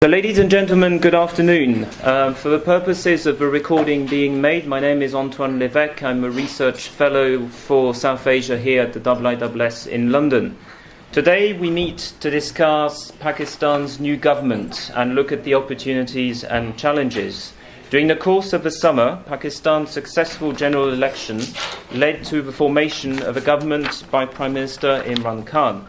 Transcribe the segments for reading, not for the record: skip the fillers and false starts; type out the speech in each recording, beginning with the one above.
So ladies and gentlemen, good afternoon. For the purposes of the recording being made, my name is Antoine Lévesque. I'm a research fellow for South Asia here at the IISS in London. Today we meet to discuss Pakistan's new government and look at the opportunities and challenges. During the course of the summer, Pakistan's successful general election led to the formation of a government by Prime Minister Imran Khan.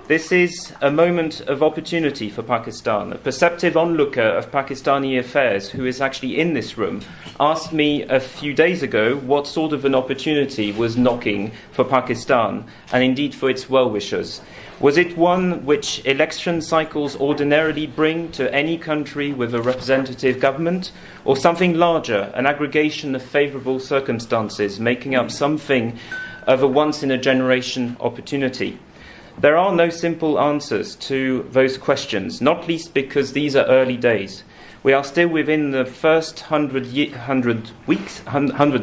This is a moment of opportunity for Pakistan. A perceptive onlooker of Pakistani affairs, who is actually in this room, asked me a few days ago what sort of an opportunity was knocking for Pakistan, and indeed for its well-wishers. Was it one which election cycles ordinarily bring to any country with a representative government, or something larger, an aggregation of favourable circumstances making up something of a once-in-a-generation opportunity? There are no simple answers to those questions, not least because these are early days. We are still within the first 100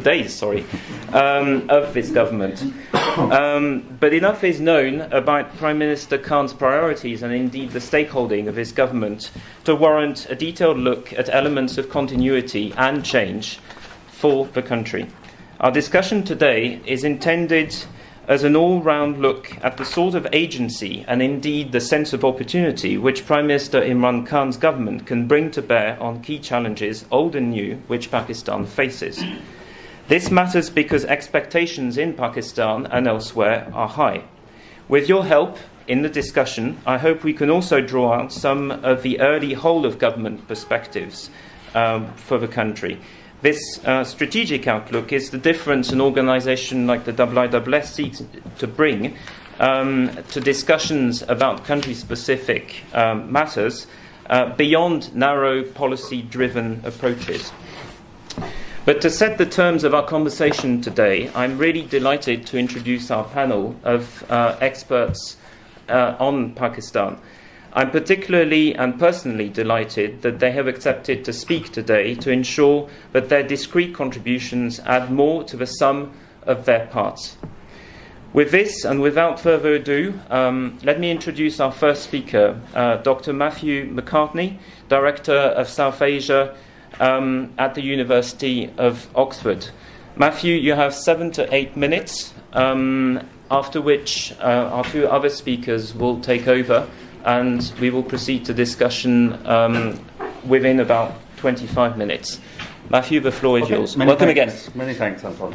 days of this government. But enough is known about Prime Minister Khan's priorities and indeed the stakeholding of his government to warrant a detailed look at elements of continuity and change for the country. Our discussion today is intended as an all-round look at the sort of agency and indeed the sense of opportunity which Prime Minister Imran Khan's government can bring to bear on key challenges, old and new, which Pakistan faces. This matters because expectations in Pakistan and elsewhere are high. With your help in the discussion, I hope we can also draw out some of the early whole-of-government perspectives for the country. This strategic outlook is the difference an organisation like the IISS seeks to bring to discussions about country-specific matters beyond narrow policy-driven approaches. But to set the terms of our conversation today, I'm really delighted to introduce our panel of experts on Pakistan. I'm particularly and personally delighted that they have accepted to speak today to ensure that their discrete contributions add more to the sum of their parts. With this, and without further ado, let me introduce our first speaker, Dr. Matthew McCartney, Director of South Asia at the University of Oxford. Matthew, you have 7 to 8 minutes, after which our two other speakers will take over, and we will proceed to discussion within about 25 minutes. Matthew, the floor is yours. Welcome again. Many thanks, Anton.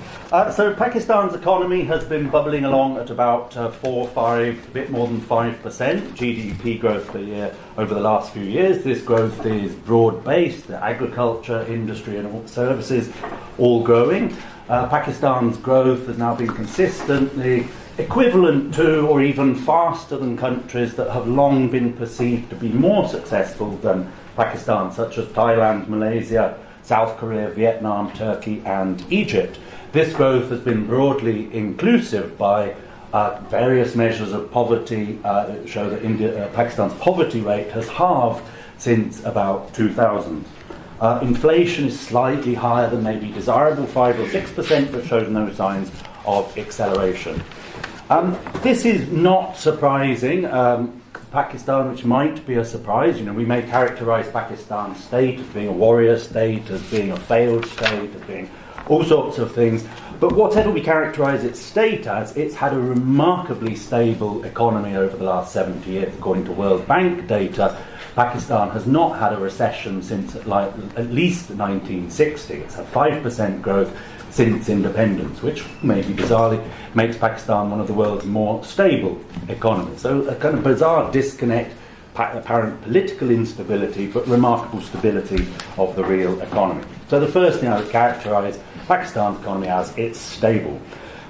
So Pakistan's economy has been bubbling along at about a bit more than 5% GDP growth per year over the last few years. This growth is broad-based, the agriculture, industry and all services all growing. Pakistan's growth has now been consistently equivalent to or even faster than countries that have long been perceived to be more successful than Pakistan, such as Thailand, Malaysia, South Korea, Vietnam, Turkey and Egypt. This growth has been broadly inclusive by various measures of poverty that show that Pakistan's poverty rate has halved since about 2000. Inflation is slightly higher than may be desirable, 5 or 6%, but shows no signs of acceleration. This is not surprising. Pakistan, which might be a surprise, we may characterise Pakistan's state as being a warrior state, as being a failed state, as being all sorts of things. But whatever we characterise its state as, it's had a remarkably stable economy over the last 70 years. According to World Bank data, Pakistan has not had a recession since at least 1960. It's had 5% growth since independence, which maybe bizarrely makes Pakistan one of the world's more stable economies. So a kind of bizarre disconnect, apparent political instability, but remarkable stability of the real economy. So the first thing I would characterise Pakistan's economy as, it's stable.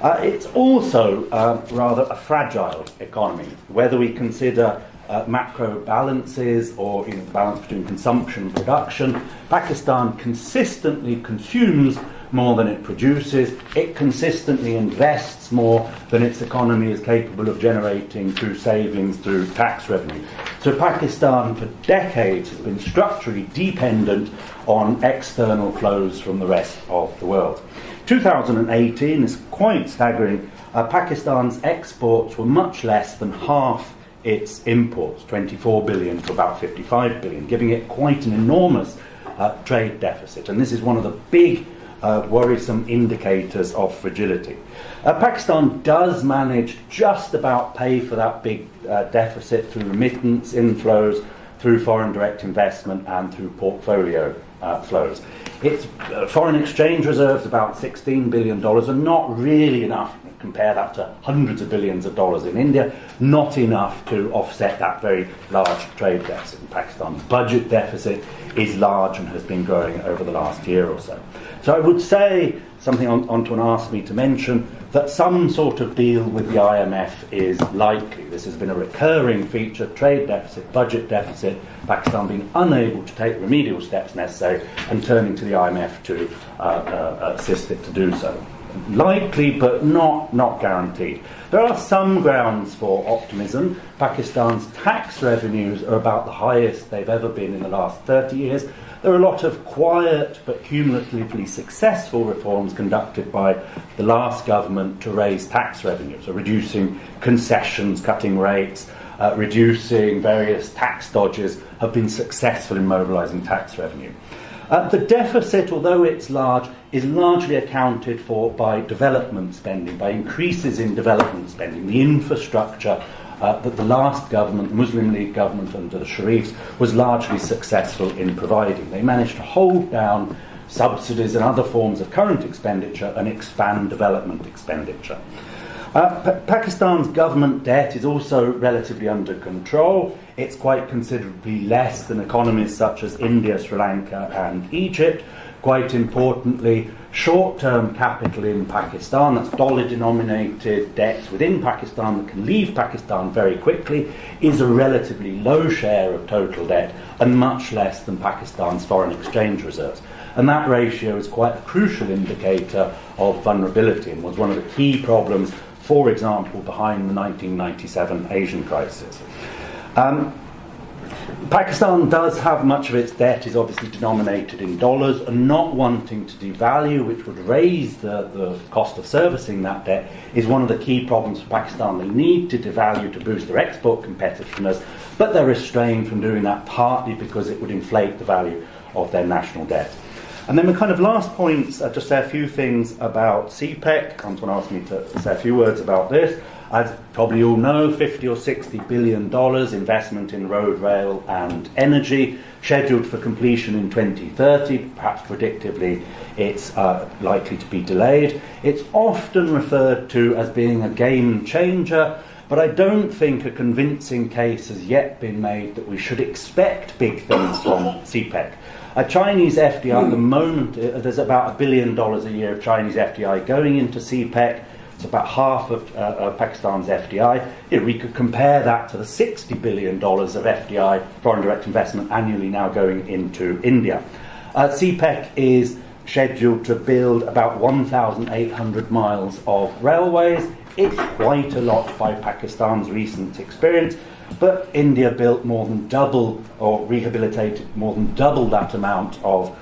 It's also rather a fragile economy, whether we consider macro balances or the balance between consumption and production. Pakistan consistently consumes more than it produces. It consistently invests more than its economy is capable of generating through savings, through tax revenue. So Pakistan for decades has been structurally dependent on external flows from the rest of the world. 2018 is quite staggering. Pakistan's exports were much less than half its imports, 24 billion to about 55 billion, giving it quite an enormous trade deficit. And this is one of the big worrisome indicators of fragility. Pakistan does manage just about pay for that big deficit through remittance inflows, through foreign direct investment and through portfolio flows. Its foreign exchange reserves, about $16 billion, are not really enough. Compare that to hundreds of billions of dollars in India, not enough to offset that very large trade deficit. In Pakistan's budget deficit is large and has been growing over the last year or so. So I would say, something Antoine asked me to mention, that some sort of deal with the IMF is likely. This has been a recurring feature, trade deficit, budget deficit, Pakistan being unable to take remedial steps necessary and turning to the IMF to assist it to do so. Likely, but not guaranteed. There are some grounds for optimism. Pakistan's tax revenues are about the highest they've ever been in the last 30 years. There are a lot of quiet but cumulatively successful reforms conducted by the last government to raise tax revenues, so reducing concessions, cutting rates, reducing various tax dodges, have been successful in mobilising tax revenue. The deficit, although it's large, is largely accounted for by development spending, by increases in development spending. The infrastructure that the last government, Muslim League government under the Sharifs, was largely successful in providing. They managed to hold down subsidies and other forms of current expenditure and expand development expenditure. Pakistan's government debt is also relatively under control. It's quite considerably less than economies such as India, Sri Lanka and Egypt. Quite importantly, short-term capital in Pakistan, that's dollar-denominated debts within Pakistan that can leave Pakistan very quickly, is a relatively low share of total debt and much less than Pakistan's foreign exchange reserves. And that ratio is quite a crucial indicator of vulnerability and was one of the key problems, for example, behind the 1997 Asian crisis. Pakistan does have much of its debt is obviously denominated in dollars, and not wanting to devalue, which would raise the cost of servicing that debt, is one of the key problems for Pakistan. They need to devalue to boost their export competitiveness, but they're restrained from doing that partly because it would inflate the value of their national debt. And then the kind of last points, just say a few things about CPEC. Antoine asked me to say a few words about this. As probably all know, $50 or $60 billion investment in road, rail and energy, scheduled for completion in 2030. Perhaps predictably, it's likely to be delayed. It's often referred to as being a game changer, but I don't think a convincing case has yet been made that we should expect big things from CPEC. Chinese FDI at the moment, there's about $1 billion a year of Chinese FDI going into CPEC. It's about half of Pakistan's FDI. We could compare that to the $60 billion of FDI, foreign direct investment, annually now going into India. CPEC is scheduled to build about 1,800 miles of railways. It's quite a lot by Pakistan's recent experience, but India built more than double, or rehabilitated more than double that amount of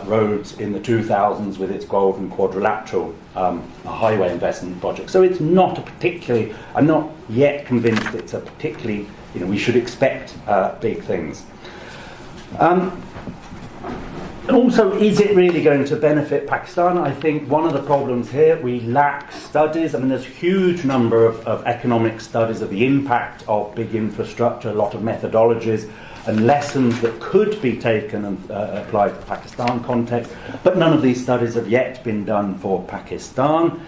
roads in the 2000s with its Golden Quadrilateral highway investment project. So it's not a particularly, I'm not yet convinced it's a particularly, we should expect big things. Also, is it really going to benefit Pakistan? I think one of the problems here, we lack studies. I mean, there's a huge number of economic studies of the impact of big infrastructure, a lot of methodologies and lessons that could be taken and applied to Pakistan context, but none of these studies have yet been done for Pakistan.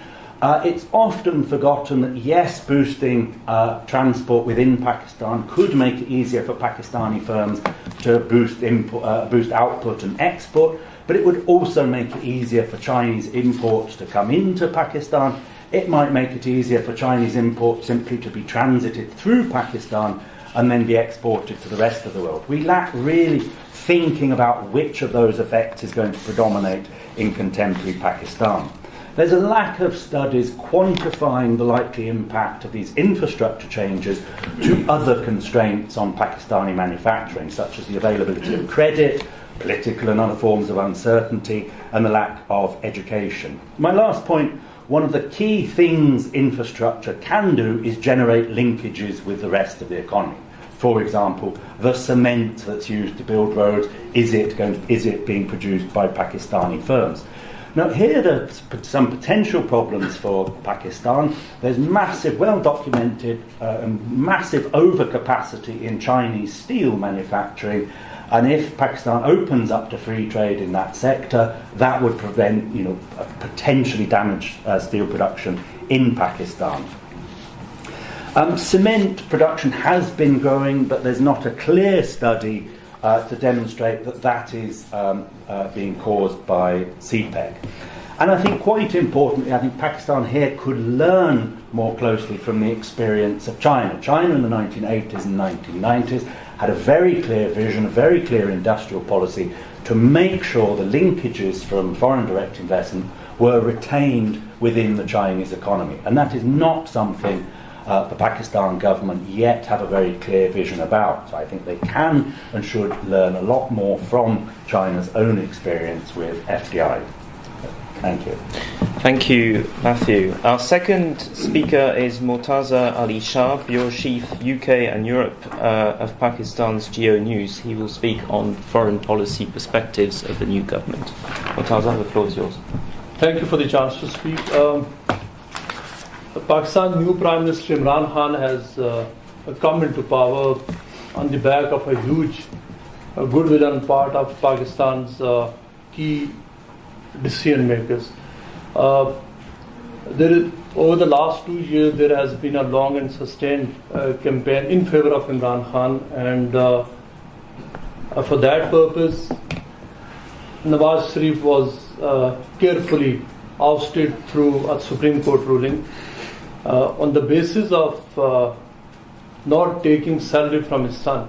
It's often forgotten that yes, boosting transport within Pakistan could make it easier for Pakistani firms to boost output and export, but it would also make it easier for Chinese imports to come into Pakistan. It might make it easier for Chinese imports simply to be transited through Pakistan and then be exported to the rest of the world. We lack really thinking about which of those effects is going to predominate in contemporary Pakistan. There's a lack of studies quantifying the likely impact of these infrastructure changes to other constraints on Pakistani manufacturing, such as the availability of credit, political and other forms of uncertainty, and the lack of education. My last point one of the key things infrastructure can do is generate linkages with the rest of the economy. For example, the cement that's used to build roads, is it being produced by Pakistani firms? Now, here there are some potential problems for Pakistan. There's massive, well-documented, massive overcapacity in Chinese steel manufacturing, and if Pakistan opens up to free trade in that sector, that would prevent, potentially damaged steel production in Pakistan. Cement production has been growing, but there's not a clear study to demonstrate that is being caused by CPEC. And I think quite importantly, I think Pakistan here could learn more closely from the experience of China. China in the 1980s and 1990s had a very clear vision, a very clear industrial policy to make sure the linkages from foreign direct investment were retained within the Chinese economy. And that is not something the Pakistan government yet have a very clear vision about. So I think they can and should learn a lot more from China's own experience with FDI. Thank you. Thank you, Matthew. Our second speaker is Murtaza Ali Shah, Bureau Chief UK and Europe of Pakistan's Geo News. He will speak on foreign policy perspectives of the new government. Murtaza, the floor is yours. Thank you for the chance to speak. Pakistan's new Prime Minister Imran Khan has come into power on the back of a huge goodwill on part of Pakistan's key decision makers. Over the last 2 years, there has been a long and sustained campaign in favor of Imran Khan, and for that purpose, Nawaz Sharif was carefully ousted through a Supreme Court ruling on the basis of not taking salary from his son.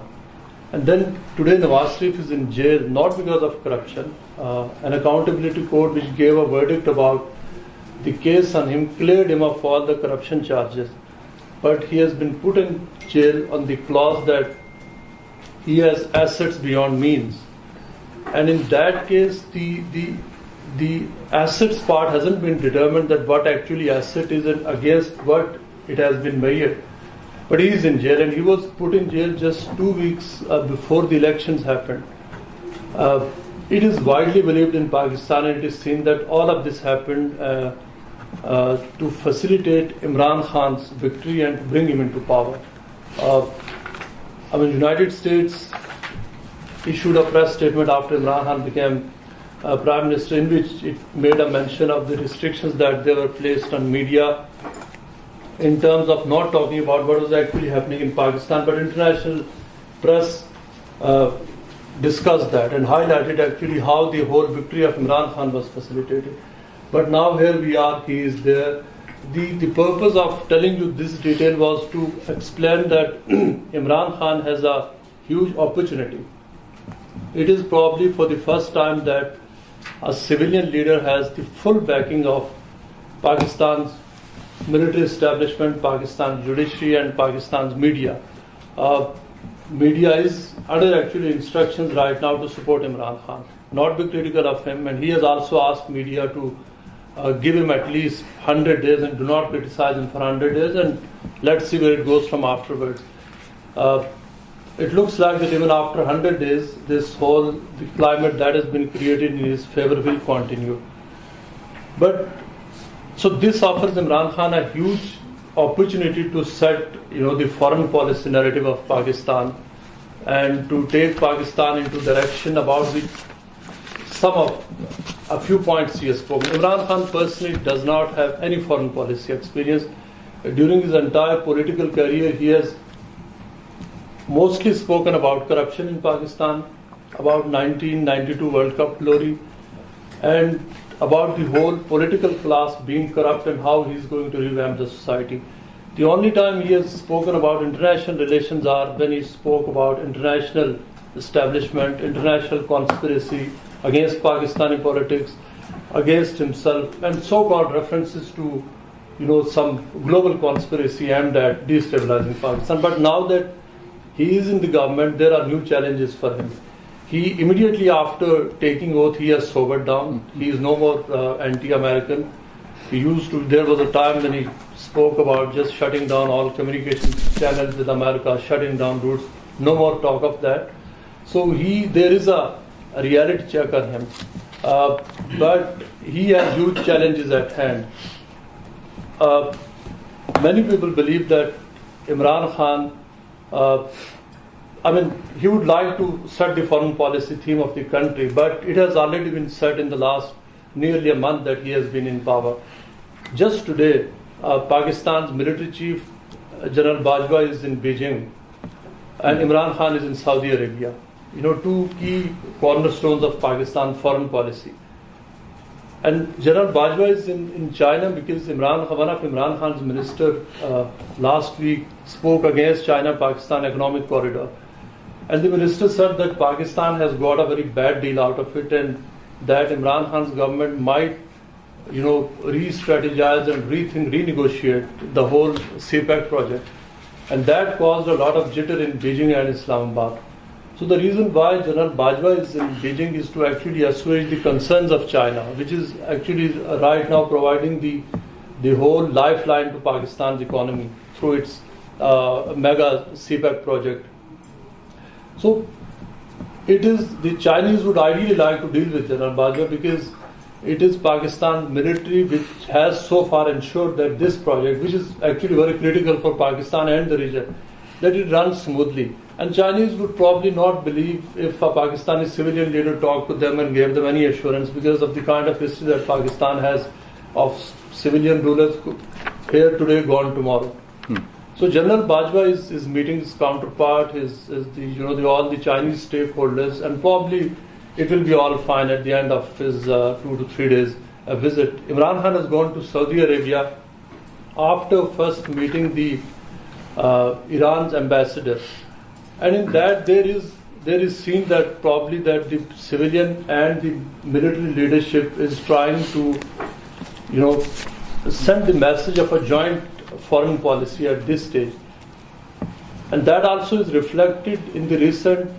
And then today Nawaz Sharif is in jail not because of corruption. An accountability court which gave a verdict about the case on him cleared him of all the corruption charges. But he has been put in jail on the clause that he has assets beyond means. And in that case, the assets part hasn't been determined, that what actually asset is and against what it has been measured. But he is in jail, and he was put in jail just 2 weeks before the elections happened. It is widely believed in Pakistan, and it is seen that all of this happened to facilitate Imran Khan's victory and to bring him into power. United States issued a press statement after Imran Khan became Prime Minister, in which it made a mention of the restrictions that they were placed on media in terms of not talking about what was actually happening in Pakistan, but international press discussed that and highlighted actually how the whole victory of Imran Khan was facilitated. But now here we are, he is there. The purpose of telling you this detail was to explain that Imran Khan has a huge opportunity. It is probably for the first time that a civilian leader has the full backing of Pakistan's military establishment, Pakistan's judiciary, and Pakistan's media. Media is under actually instructions right now to support Imran Khan, not be critical of him, and he has also asked media to give him at least 100 days and do not criticize him for 100 days, and let's see where it goes from afterwards. It looks like that even after 100 days, the climate that has been created in his favor will continue. But so this offers Imran Khan a huge opportunity to set, the foreign policy narrative of Pakistan and to take Pakistan into direction about which a few points he has spoken. Imran Khan personally does not have any foreign policy experience. During his entire political career, he has mostly spoken about corruption in Pakistan, about 1992 World Cup glory, and about the whole political class being corrupt and how he is going to revamp the society. The only time he has spoken about international relations are when he spoke about international establishment, international conspiracy against Pakistani politics, against himself, and so-called references to, some global conspiracy aimed at destabilizing Pakistan. But now that he is in the government, there are new challenges for him. He immediately after taking oath, he has sobered down. He is no more anti-American. There was a time when he spoke about just shutting down all communication channels with America, shutting down routes. No more talk of that. So there is a reality check on him. But he has huge challenges at hand. Many people believe that Imran Khan, he would like to set the foreign policy theme of the country, but it has already been set in the last nearly a month that he has been in power. Just today, Pakistan's military chief, General Bajwa, is in Beijing, and Imran Khan is in Saudi Arabia. Two key cornerstones of Pakistan foreign policy. And General Bajwa is in China because one of Imran Khan's minister last week spoke against China-Pakistan economic corridor. And the minister said that Pakistan has got a very bad deal out of it, and that Imran Khan's government might, re-strategize and renegotiate the whole CPEC project. And that caused a lot of jitter in Beijing and Islamabad. So the reason why General Bajwa is in Beijing is to actually assuage the concerns of China, which is actually right now providing the whole lifeline to Pakistan's economy through its mega CPEC project. So the Chinese would ideally like to deal with General Bajwa because it is Pakistan's military which has so far ensured that this project, which is actually very critical for Pakistan and the region, that it runs smoothly. And Chinese would probably not believe if a Pakistani civilian leader talked to them and gave them any assurance because of the kind of history that Pakistan has of civilian rulers here today, gone tomorrow. So General Bajwa is meeting his counterpart, all the Chinese stakeholders, and probably it will be all fine at the end of his 2 to 3 days visit. Imran Khan has gone to Saudi Arabia after first meeting the Iran's ambassador, and in that there is seen that probably that the civilian and the military leadership is trying to send the message of a joint foreign policy at this stage, and that also is reflected in the recent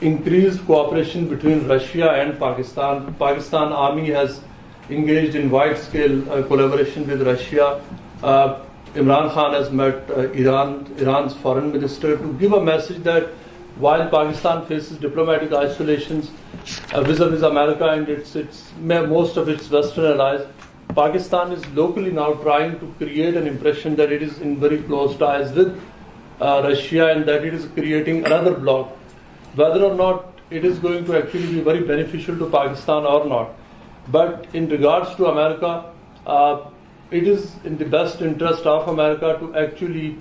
increased cooperation between Russia and Pakistan. Pakistan Army has engaged in wide-scale collaboration with Russia. Imran Khan has met Iran's foreign minister to give a message that while Pakistan faces diplomatic isolations vis-a-vis America and most of its Western allies, Pakistan is locally now trying to create an impression that it is in very close ties with Russia and that it is creating another bloc. Whether or not it is going to actually be very beneficial to Pakistan or not. But in regards to America, it is in the best interest of America to actually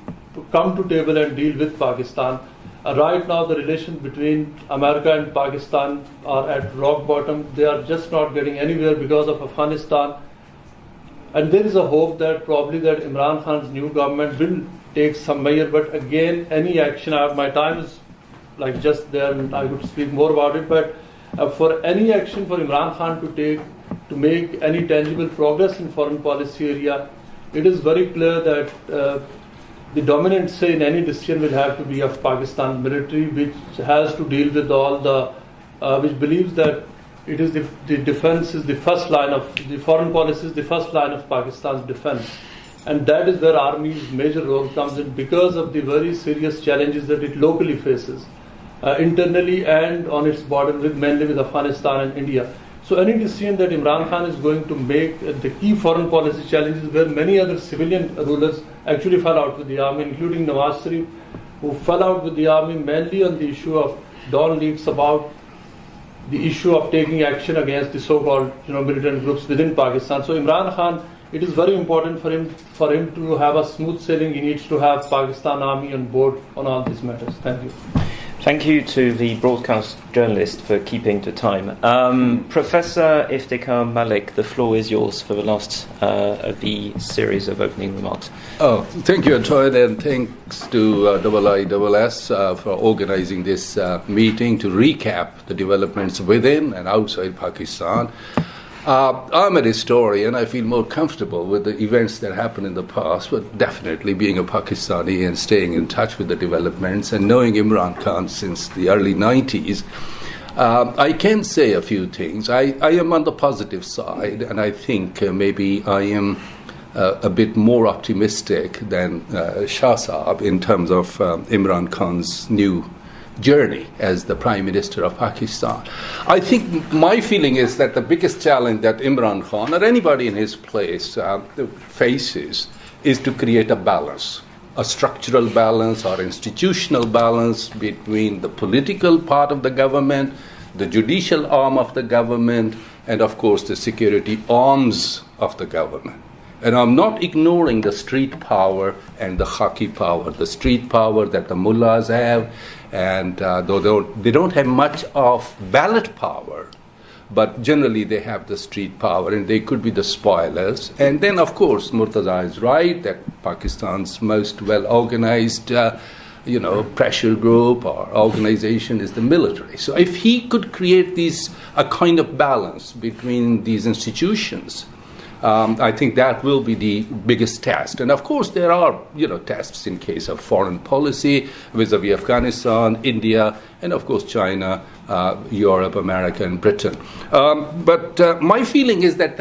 come to table and deal with Pakistan. Right now, the relations between America and Pakistan are at rock bottom. They are just not getting anywhere because of Afghanistan. And there is a hope that probably that Imran Khan's new government will take some measure. But again, any action, my time is like just there and I could speak more about it. But for any action for Imran Khan to take to make any tangible progress in foreign policy area, it is very clear that the dominant say in any decision will have to be of Pakistan military, which has to deal with all the, which believes that it is the defense is the first line of the foreign policy is the first line of Pakistan's defense, and that is where Army's major role comes in because of the very serious challenges that it locally faces, internally and on its border mainly with Afghanistan and India. So any decision that Imran Khan is going to make, the key foreign policy challenges where many other civilian rulers actually fell out with the army, including Nawaz Sharif, who fell out with the army mainly on the issue of dawn leaks about the issue of taking action against the so-called militant groups within Pakistan. So Imran Khan, it is very important for him to have a smooth sailing. He needs to have Pakistan Army on board on all these matters. Thank you. Thank you to the broadcast journalist for keeping to time. Professor Iftikhar Malik, the floor is yours for the last of the series of opening remarks. Oh, thank you, Antoine, and thanks to IISS for organizing this meeting to recap the developments within and outside Pakistan. I'm a historian. I feel more comfortable with the events that happened in the past, but definitely being a Pakistani and staying in touch with the developments and knowing Imran Khan since the early 90s, I can say a few things. I am on the positive side, and I think maybe I am a bit more optimistic than Shah Saab in terms of Imran Khan's new journey as the Prime Minister of Pakistan. I think my feeling is that the biggest challenge that Imran Khan or anybody in his place faces is to create a balance, a structural balance or institutional balance between the political part of the government, the judicial arm of the government, and of course the security arms of the government. And I'm not ignoring the street power and the khaki power, the street power that the mullahs have, and though they don't have much of ballot power, but generally they have the street power and they could be the spoilers. And then, of course, Murtaza is right that Pakistan's most well-organized pressure group or organization is the military. So if he could create a kind of balance between these institutions, I think that will be the biggest test. And of course, there are, tests in case of foreign policy vis-a-vis Afghanistan, India, and of course China, Europe, America, and Britain. But my feeling is that,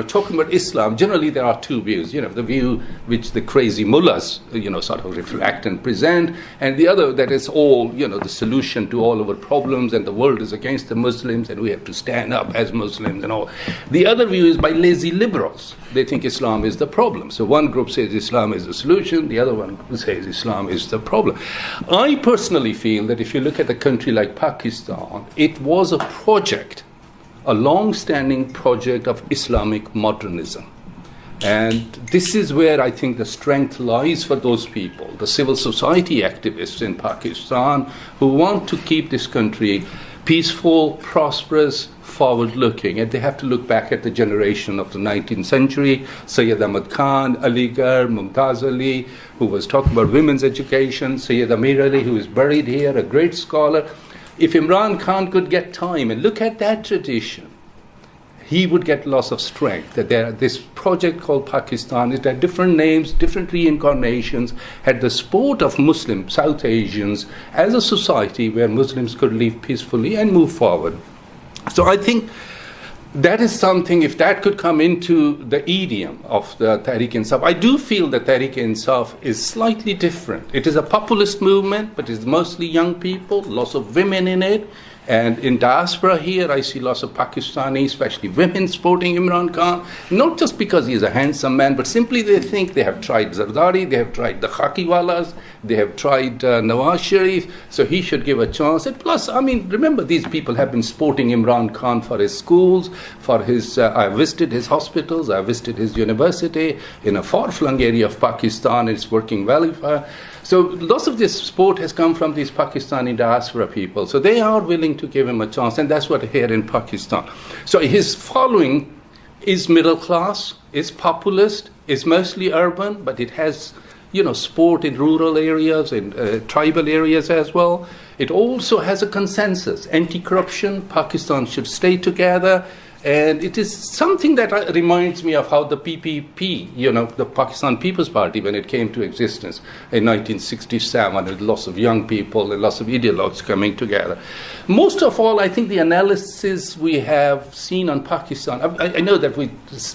talking about Islam, generally there are two views. The view which the crazy mullahs, sort of reflect and present, and the other that is all, the solution to all our problems, and the world is against the Muslims, and we have to stand up as Muslims and all. The other view is by lazy liberals. They think Islam is the problem. So one group says Islam is the solution, the other one says Islam is the problem. I personally feel that if you look at a country like Pakistan, it was a project, a long-standing project of Islamic modernism. And this is where I think the strength lies for those people, the civil society activists in Pakistan who want to keep this country peaceful, prosperous, forward-looking. And they have to look back at the generation of the 19th century, Sayyid Ahmad Khan, Aligarh, Murtaza Ali, who was talking about women's education, Sayyid Amir Ali, who is buried here, a great scholar. If Imran Khan could get time and look at that tradition, he would get lots of strength. That this project called Pakistan, it had different names, different reincarnations, had the support of Muslim South Asians as a society where Muslims could live peacefully and move forward. So I think that is something, if that could come into the idiom of the Tehreek-e-Insaf, I do feel that Tehreek-e-Insaf is slightly different. It is a populist movement, but it's mostly young people, lots of women in it. And in diaspora here, I see lots of Pakistani, especially women, supporting Imran Khan, not just because he's a handsome man, but simply they think they have tried Zardari, they have tried the Khakiwalas, they have tried Nawaz Sharif, so he should give a chance. And plus, remember, these people have been supporting Imran Khan for his schools, for his, I visited his hospitals, I visited his university in a far-flung area of Pakistan, it's working well for her. So lots of this support has come from these Pakistani diaspora people. So they are willing to give him a chance, and that's what here in Pakistan. So his following is middle class, is populist, is mostly urban, but it has, support in rural areas, in tribal areas as well. It also has a consensus, anti-corruption, Pakistan should stay together. And it is something that reminds me of how the PPP, the Pakistan People's Party, when it came to existence in 1967, with lots of young people and lots of ideologues coming together. Most of all, I think the analysis we have seen on Pakistan, I know that we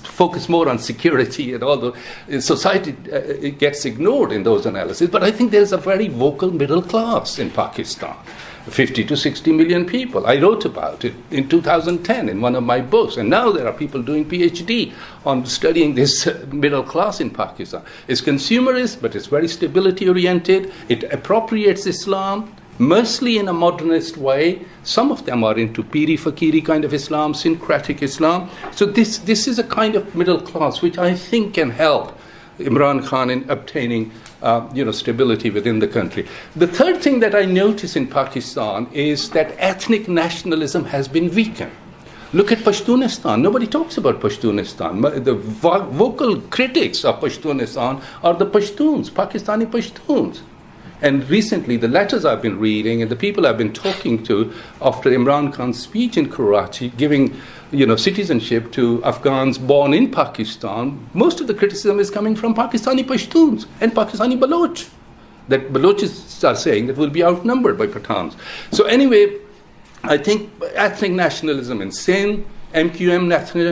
focus more on security and all the society it gets ignored in those analyses, but I think there's a very vocal middle class in Pakistan. 50 to 60 million people. I wrote about it in 2010 in one of my books, and now there are people doing PhD on studying this middle class in Pakistan. It's consumerist, but it's very stability-oriented. It appropriates Islam, mostly in a modernist way. Some of them are into piri fakiri kind of Islam, syncretic Islam. So this is a kind of middle class which I think can help Imran Khan in obtaining stability within the country. The third thing that I notice in Pakistan is that ethnic nationalism has been weakened. Look at Pashtunistan. Nobody talks about Pashtunistan. The vocal critics of Pashtunistan are the Pashtuns, Pakistani Pashtuns. And recently, the letters I've been reading and the people I've been talking to after Imran Khan's speech in Karachi, giving citizenship to Afghans born in Pakistan, most of the criticism is coming from Pakistani Pashtuns and Pakistani Baloch. That Balochis are saying that we'll be outnumbered by Pathans. So anyway, I think ethnic nationalism in Sindh, MQM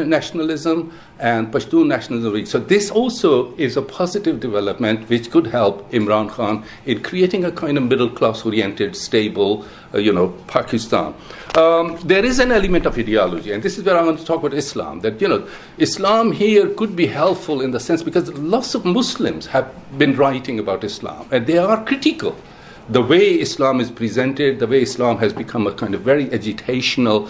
nationalism, and Pashtun nationalism. So this also is a positive development which could help Imran Khan in creating a kind of middle-class oriented, stable, Pakistan. There is an element of ideology, and this is where I want to talk about Islam, that, Islam here could be helpful in the sense because lots of Muslims have been writing about Islam, and they are critical. The way Islam is presented, the way Islam has become a kind of very agitational,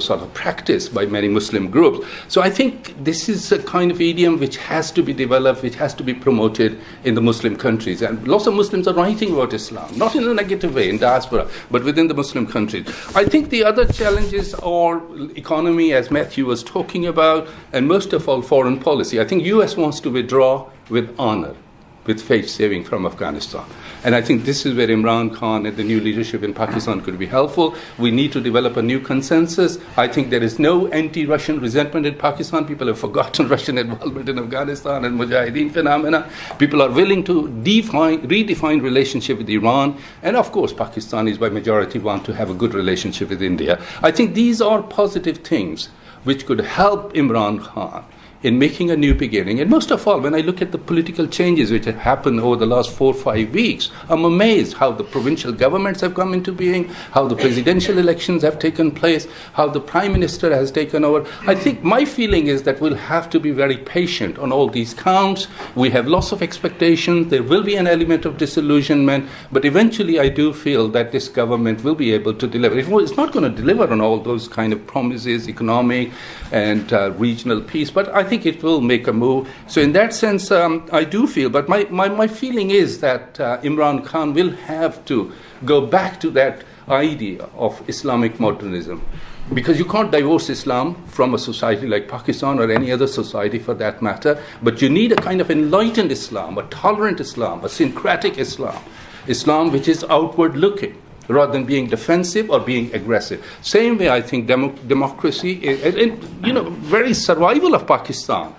sort of practice by many Muslim groups. So I think this is a kind of idiom which has to be developed, which has to be promoted in the Muslim countries. And lots of Muslims are writing about Islam, not in a negative way in diaspora, but within the Muslim countries. I think the other challenges are economy, as Matthew was talking about, and most of all foreign policy. I think US wants to withdraw with honor, with face saving from Afghanistan. And I think this is where Imran Khan and the new leadership in Pakistan could be helpful. We need to develop a new consensus. I think there is no anti-Russian resentment in Pakistan. People have forgotten Russian involvement in Afghanistan and Mujahideen phenomena. People are willing to redefine relationship with Iran. And of course, Pakistanis by majority want to have a good relationship with India. I think these are positive things which could help Imran Khan in making a new beginning. And most of all, when I look at the political changes which have happened over the last 4 or 5 weeks, I'm amazed how the provincial governments have come into being, how the presidential elections have taken place, how the prime minister has taken over. I think my feeling is that we'll have to be very patient on all these counts. We have lots of expectations. There will be an element of disillusionment, but eventually I do feel that this government will be able to deliver. It's not going to deliver on all those kind of promises, economic and regional peace, but I think it will make a move. So in that sense, I do feel, but my feeling is that Imran Khan will have to go back to that idea of Islamic modernism. Because you can't divorce Islam from a society like Pakistan or any other society for that matter, but you need a kind of enlightened Islam, a tolerant Islam, a syncretic Islam, Islam which is outward looking, rather than being defensive or being aggressive. Same way, I think democracy, very survival of Pakistan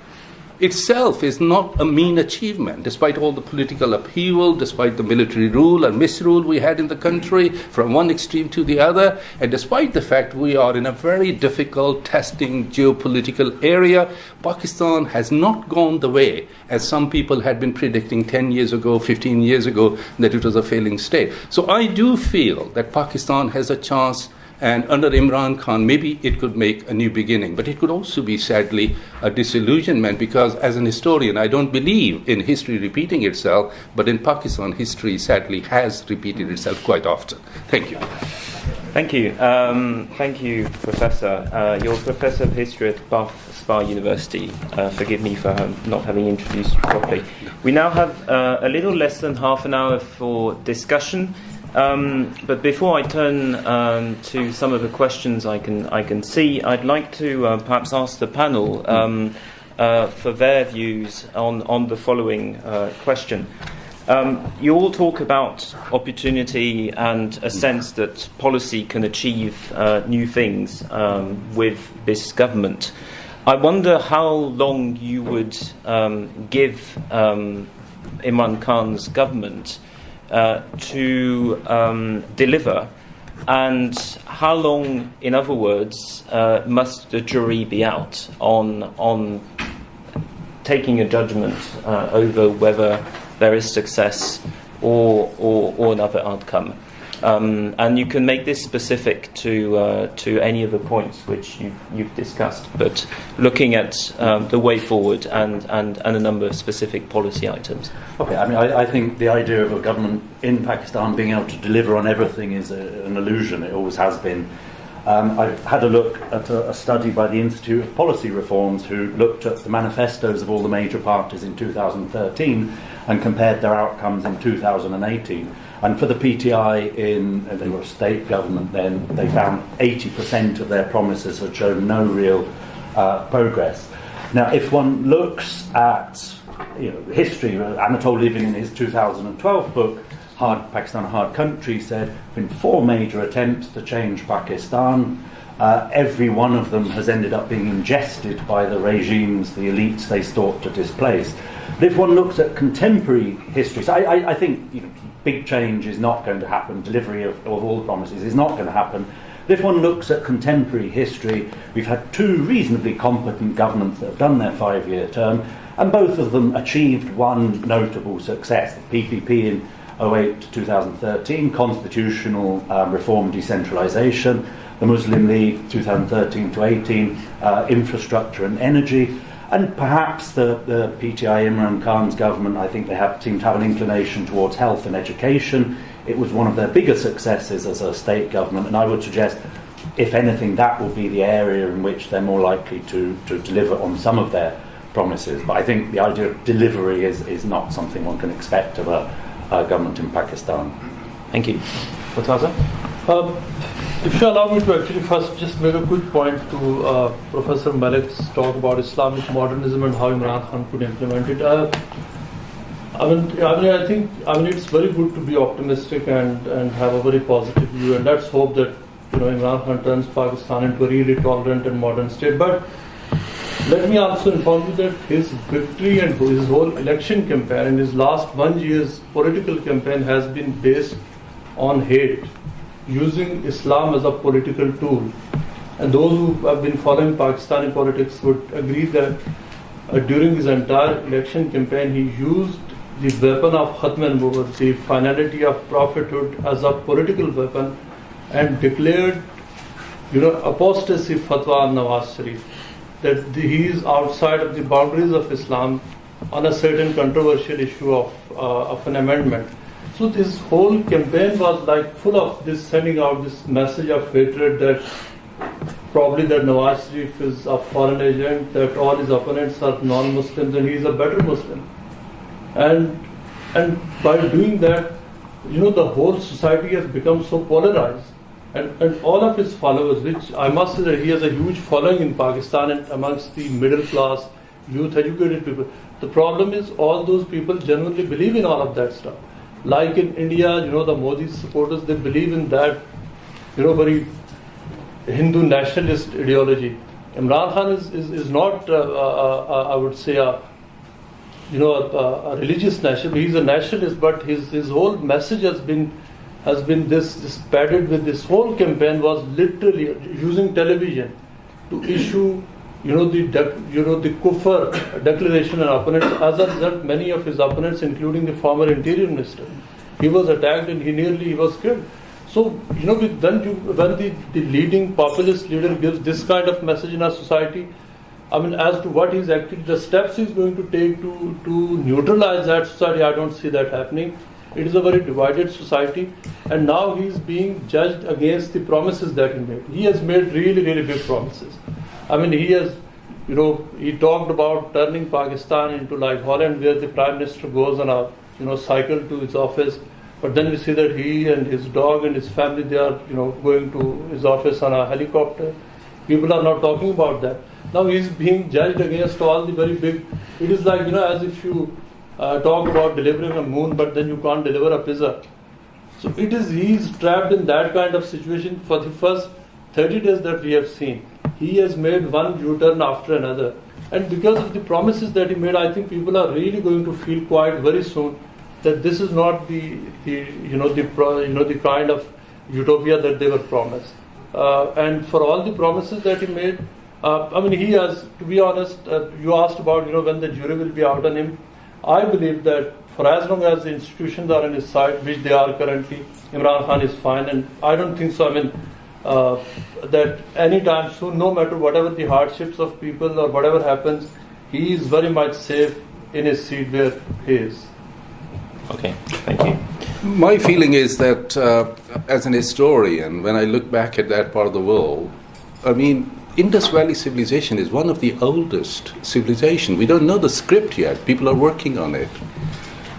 itself is not a mean achievement, despite all the political upheaval, despite the military rule and misrule we had in the country from one extreme to the other, and despite the fact we are in a very difficult, testing geopolitical area. Pakistan has not gone the way as some people had been predicting 10 years ago, 15 years ago, that it was a failing state. So I do feel that Pakistan has a chance, and under Imran Khan, maybe it could make a new beginning. But it could also be, sadly, a disillusionment, because as an historian, I don't believe in history repeating itself, but in Pakistan, history sadly has repeated itself quite often. Thank you. Thank you. Thank you, Professor. You're Professor of History at Bath Spa University. Forgive me for not having introduced you properly. We now have a little less than half an hour for discussion. But before I turn to some of the questions I can see, I'd like to perhaps ask the panel for their views on the following question. You all talk about opportunity and a sense that policy can achieve new things with this government. I wonder how long you would give Imran Khan's government to deliver, and how long, in other words, must the jury be out on taking a judgment over whether there is success or another outcome? And you can make this specific to any of the points which you've discussed, but looking at the way forward and a number of specific policy items. Okay, I think the idea of a government in Pakistan being able to deliver on everything is an illusion. It always has been. I've had a look at a study by the Institute of Policy Reforms, who looked at the manifestos of all the major parties in 2013 and compared their outcomes in 2018. And for the PTI, they were a state government then, they found 80% of their promises had shown no real progress. Now, if one looks at history, Anatole Living in his 2012 book, Pakistan, a Hard Country, said there have been 4 major attempts to change Pakistan. Every one of them has ended up being ingested by the regimes, the elites they sought to displace. But if one looks at contemporary history, so I think big change is not going to happen, delivery of all the promises is not going to happen. But if one looks at contemporary history, we've had two reasonably competent governments that have done their 5-year term, and both of them achieved one notable success. The PPP in 2008 to 2013, constitutional reform decentralisation, the Muslim League 2013 to 18, infrastructure and energy, and perhaps the PTI Imran Khan's government, I think they seem to have an inclination towards health and education. It was one of their bigger successes as a state government, and I would suggest, if anything, that will be the area in which they're more likely to deliver on some of their promises. But I think the idea of delivery is not something one can expect of a government in Pakistan. Thank you. Murtaza? If you allow me to actually first just make a quick point to Professor Malik's talk about Islamic modernism and how Imran Khan could implement it. I think it's very good to be optimistic and have a very positive view, and let's hope that Imran Khan turns Pakistan into a really tolerant and modern state. But let me also inform you that his victory and his whole election campaign and his last 1 year's political campaign has been based on hate, using Islam as a political tool. And those who have been following Pakistani politics would agree that during his entire election campaign, he used the weapon of Khatm al-Nubuwwat, the finality of prophethood, as a political weapon, and declared, apostasy fatwa on Nawaz Sharif, that he is outside of the boundaries of Islam on a certain controversial issue of an amendment. So this whole campaign was like full of this, sending out this message of hatred that probably that Nawaz Sharif is a foreign agent, that all his opponents are non-Muslims and he is a better Muslim. And by doing that, the whole society has become so polarized. And all of his followers, which I must say that he has a huge following in Pakistan and amongst the middle class, youth, educated people. The problem is all those people genuinely believe in all of that stuff. Like in India, the Modi supporters, they believe in that, very Hindu nationalist ideology. Imran Khan is not, I would say, a religious nationalist. He's a nationalist, but his whole message has been this padded with this whole campaign was literally using television to issue, the kufr declaration and opponents. As a result, many of his opponents, including the former interior minister, he was attacked and he was killed. So, when the leading populist leader gives this kind of message in our society, as to what he's actually, the steps he's going to take to neutralize that society, I don't see that happening. It is a very divided society, and now he's being judged against the promises that he made. He has made really, really big promises. He has, he talked about turning Pakistan into like Holland, where the Prime Minister goes on a, cycle to his office, but then we see that he and his dog and his family, they are, going to his office on a helicopter. People are not talking about that. Now he's being judged against all the very big, it is like, as if you talk about delivering a moon, but then you can't deliver a pizza. So he's trapped in that kind of situation for the first 30 days that we have seen. He has made one U-turn after another. And because of the promises that he made, I think people are really going to feel quite very soon that this is not the kind of utopia that they were promised. And for all the promises that he made, he has, to be honest, you asked about, when the jury will be out on him. I believe that for as long as the institutions are on his side, which they are currently, Imran Khan is fine, and I don't think so. That anytime soon, no matter whatever the hardships of people or whatever happens, he is very much safe in his seat where he is. Okay, thank you. My feeling is that as an historian, when I look back at that part of the world, Indus Valley civilization is one of the oldest civilizations. We don't know the script yet. People are working on it.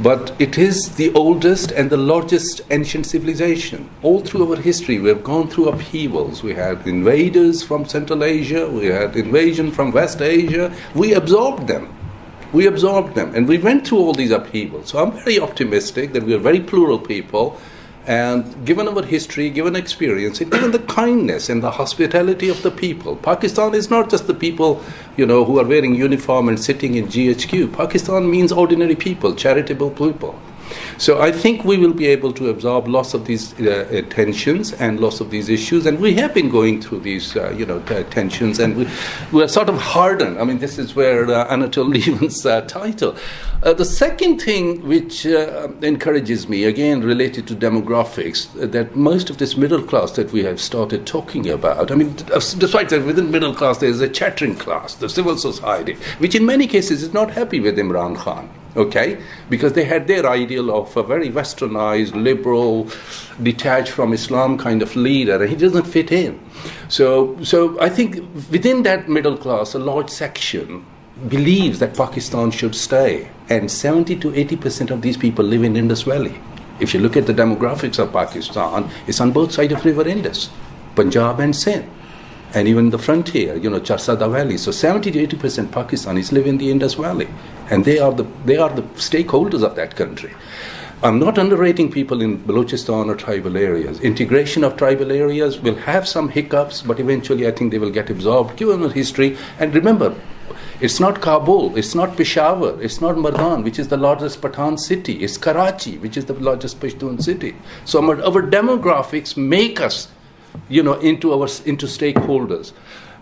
But it is the oldest and the largest ancient civilization. All through our history, we have gone through upheavals. We had invaders from Central Asia. We had invasion from West Asia. We absorbed them. And we went through all these upheavals. So I'm very optimistic that we are very plural people. And given our history, given experience, and given the kindness and the hospitality of the people, Pakistan is not just the people, who are wearing uniform and sitting in GHQ. Pakistan means ordinary people, charitable people. So I think we will be able to absorb lots of these tensions and lots of these issues, and we have been going through these tensions, and we are sort of hardened. I mean, this is where Anatole Lieben's title. The second thing which encourages me, again related to demographics, that most of this middle class that we have started talking about, I mean, despite that within middle class there is a chattering class, the civil society, which in many cases is not happy with Imran Khan. Okay, because they had their ideal of a very westernized, liberal, detached from Islam kind of leader, and he doesn't fit in. So I think within that middle class, a large section believes that Pakistan should stay, and 70 to 80% of these people live in Indus Valley. If you look at the demographics of Pakistan, it's on both sides of River Indus, Punjab and Sindh, and even the frontier, Charsada Valley. So 70 to 80% Pakistanis live in the Indus Valley, and they are the stakeholders of that country. I'm not underrating people in Balochistan or tribal areas. Integration of tribal areas will have some hiccups, but eventually I think they will get absorbed, given the history. And remember, it's not Kabul, it's not Peshawar, it's not Mardan, which is the largest Pathan city. It's Karachi, which is the largest Pashtun city. So our demographics make us into stakeholders.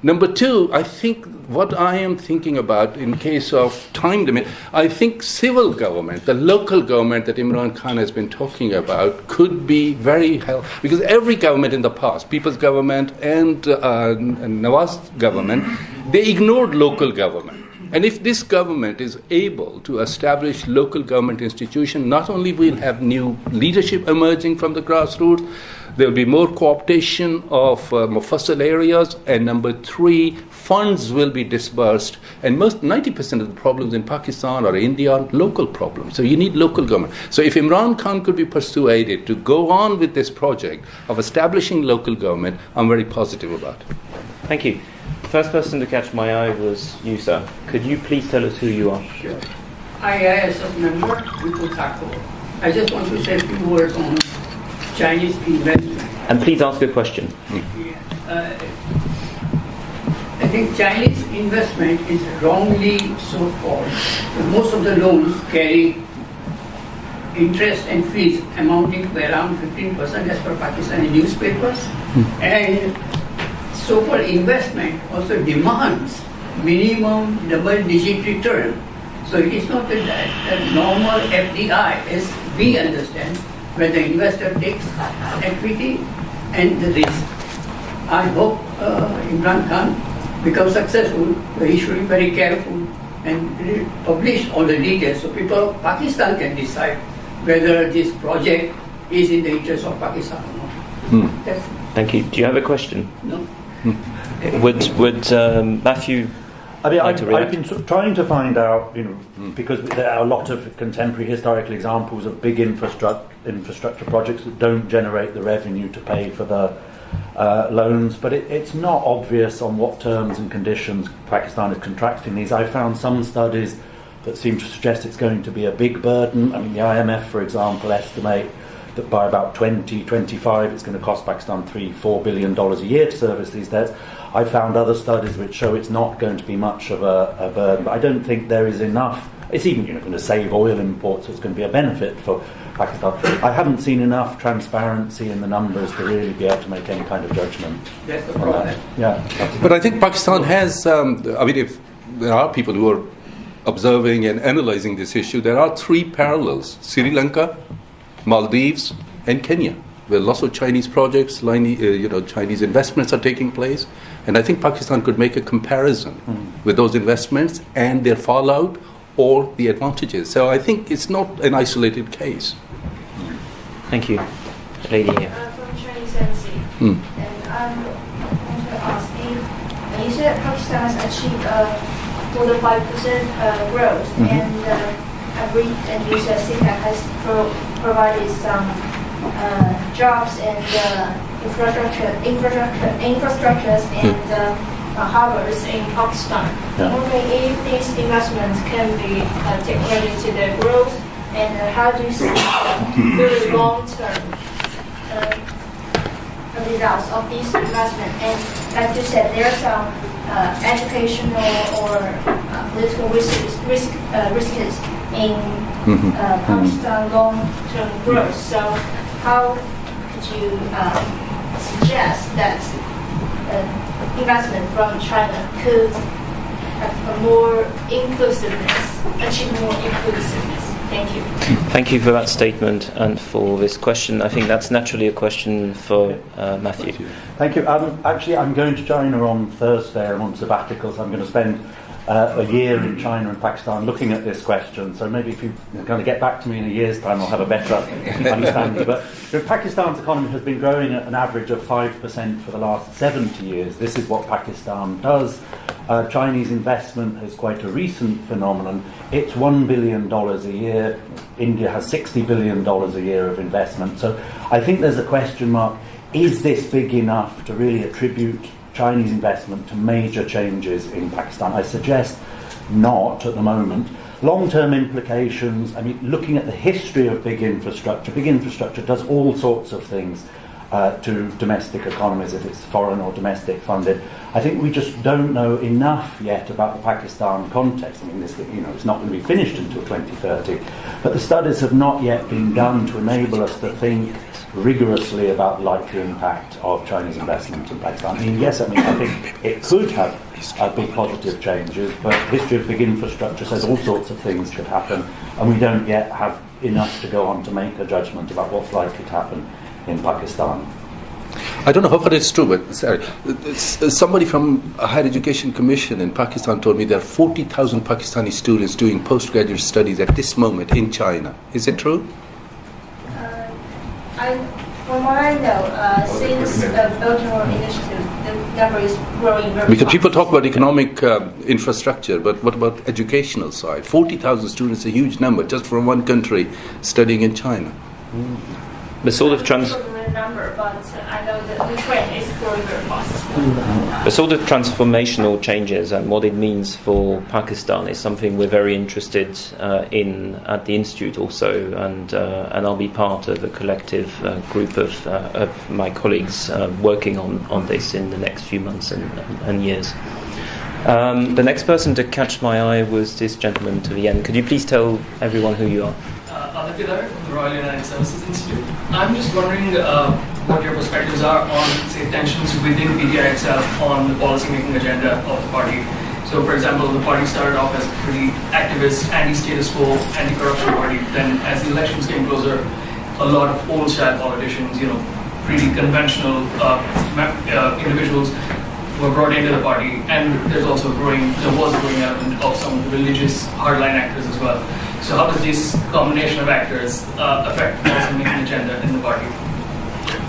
Number two, I think what I am thinking about in case of time limit, I think civil government, the local government that Imran Khan has been talking about, could be very helpful. Because every government in the past, People's Government and Nawaz government, they ignored local government. And if this government is able to establish local government institutions, not only will have new leadership emerging from the grassroots, there will be more cooptation of Mufassal areas, and number three, funds will be disbursed. And 90% of the problems in Pakistan or India are local problems. So you need local government. So if Imran Khan could be persuaded to go on with this project of establishing local government, I'm very positive about it. Thank you. The first person to catch my eye was you, sir. Could you please tell us who you are? Sure. IISF member, Iftikhar. I just want to say a few words on Chinese investment. And please ask a question. I think Chinese investment is wrongly so-called. Most of the loans carry interest and fees amounting to around 15% as per Pakistani newspapers. And so-called investment also demands minimum double-digit return. So it is not that a normal FDI, as we understand, where the investor takes equity and the risk. I hope Imran Khan becomes successful, but he should be very careful and publish all the details so people of Pakistan can decide whether this project is in the interest of Pakistan or not. Thank you. Do you have a question? No. Would Matthew? I've been sort of trying to find out, because there are a lot of contemporary historical examples of big infrastructure projects that don't generate the revenue to pay for the loans, but it's not obvious on what terms and conditions Pakistan is contracting these. I found some studies that seem to suggest it's going to be a big burden. I mean, the IMF, for example, estimate that by about 2025 it's going to cost Pakistan $3-4 billion a year to service these debts. I found other studies which show it's not going to be much of a burden, but I don't think there is enough. It's even going to save oil imports, so it's going to be a benefit for Pakistan. I haven't seen enough transparency in the numbers to really be able to make any kind of judgment. That's the problem. Yeah. But I think Pakistan has, if there are people who are observing and analyzing this issue, there are three parallels: Sri Lanka, Maldives, and Kenya, where lots of Chinese projects, Chinese investments are taking place. And I think Pakistan could make a comparison with those investments and their fallout or the advantages. So I think it's not an isolated case. Thank you. Lady here. From Chinese embassy. And I want to ask if you said Pakistan has achieved more than 5% growth, and you said CPEC has provided some jobs and infrastructures and harbors in Pakistan. I'm wondering if these investments can be taken into the growth, and how do you see very long-term results of these investments? And like you said, there are some educational or political risks in Pakistan long-term growth. So how could you suggest that investment from China could have a more inclusiveness, achieve more inclusiveness? Thank you. Thank you for that statement and for this question. I think that's naturally a question for Matthew. Thank you. Actually, I'm going to China on Thursday. I'm on sabbatical, so I'm going to spend a year in China and Pakistan looking at this question. So maybe if you kind of get back to me in a year's time, I'll have a better understanding. But Pakistan's economy has been growing at an average of 5% for the last 70 years. This is what Pakistan does. Chinese investment is quite a recent phenomenon. It's $1 billion a year. India has $60 billion a year of investment. So I think there's a question mark. Is this big enough to really attribute Chinese investment to major changes in Pakistan? I suggest not at the moment. Long-term implications, I mean, looking at the history of big infrastructure does all sorts of things to domestic economies, if it's foreign or domestic funded. I think we just don't know enough yet about the Pakistan context. I mean, it's not going to be finished until 2030, but the studies have not yet been done to enable us to think rigorously about the likely impact of Chinese investment in Pakistan. I mean, yes, I think it could have big positive changes, but history of big infrastructure says all sorts of things could happen, and we don't yet have enough to go on to make a judgment about what's likely to happen in Pakistan. I don't know how far it's true, but somebody from a higher education commission in Pakistan told me there are 40,000 Pakistani students doing postgraduate studies at this moment in China. Is it true? From what I know, since the Belt and Road Initiative, the number is growing very Because fast. people talk about economic infrastructure, but what about educational side? 40,000 students is a huge number just from one country studying in China. The sort of number, but I know that the trend is growing very fast. The sort of transformational changes and what it means for Pakistan is something we're very interested in at the Institute also, and I'll be part of a collective group of my colleagues working on this in the next few months and years. The next person to catch my eye was this gentleman to the end. Could you please tell everyone who you are? Aditya from the Royal United Services Institute. I'm just wondering what your perspectives are on, say, tensions within PTI itself on the policy-making agenda of the party. So, for example, the party started off as a pretty activist, anti-status quo, anti-corruption party. Then, as the elections came closer, a lot of old-style politicians, pretty conventional individuals were brought into the party. And there was a growing element of some religious hardline actors as well. So how does this combination of actors affect the policy-making agenda in the party?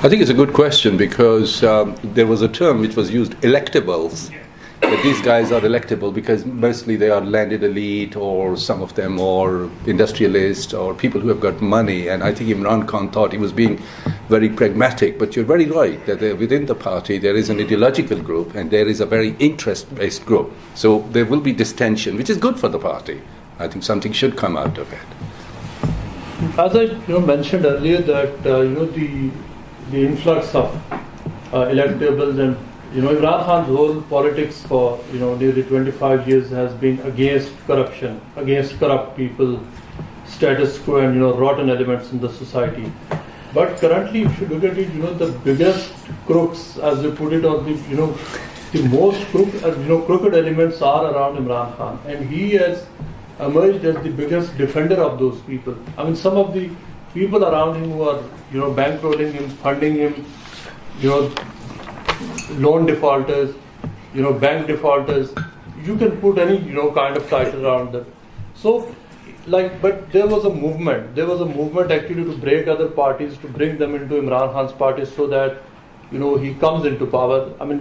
I think it's a good question because there was a term which was used, electables. That these guys are electable because mostly they are landed elite, or some of them are industrialists or people who have got money. And I think Imran Khan thought he was being very pragmatic. But you're very right that within the party there is an ideological group and there is a very interest-based group. So there will be this tension, which is good for the party. I think something should come out of it. As I mentioned earlier, that the influx of electables and Imran Khan's whole politics for nearly 25 years has been against corruption, against corrupt people, status quo, and rotten elements in the society. But currently, if you look at it, the biggest crooks, as you put it, or the most crooked elements are around Imran Khan, and he has emerged as the biggest defender of those people. I mean, some of the people around him who are, bankrolling him, funding him, loan defaulters, bank defaulters. You can put any, kind of title around them. So, but there was a movement. There was a movement actually to break other parties, to bring them into Imran Khan's party, so that, he comes into power. I mean,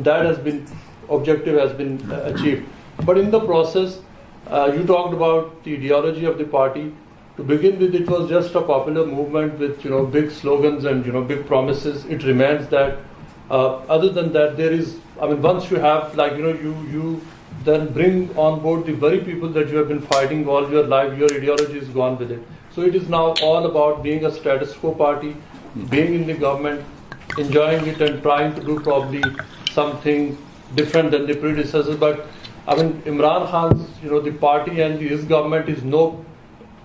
objective has been achieved. But in the process, you talked about the ideology of the party. To begin with, it was just a popular movement with big slogans and big promises. It remains that. Other than that, there is. I mean, once you have you then bring on board the very people that you have been fighting all your life. Your ideology is gone with it. So it is now all about being a status quo party, being in the government, enjoying it, and trying to do probably something different than the predecessors. But I mean, Imran Khan's, the party and his government is no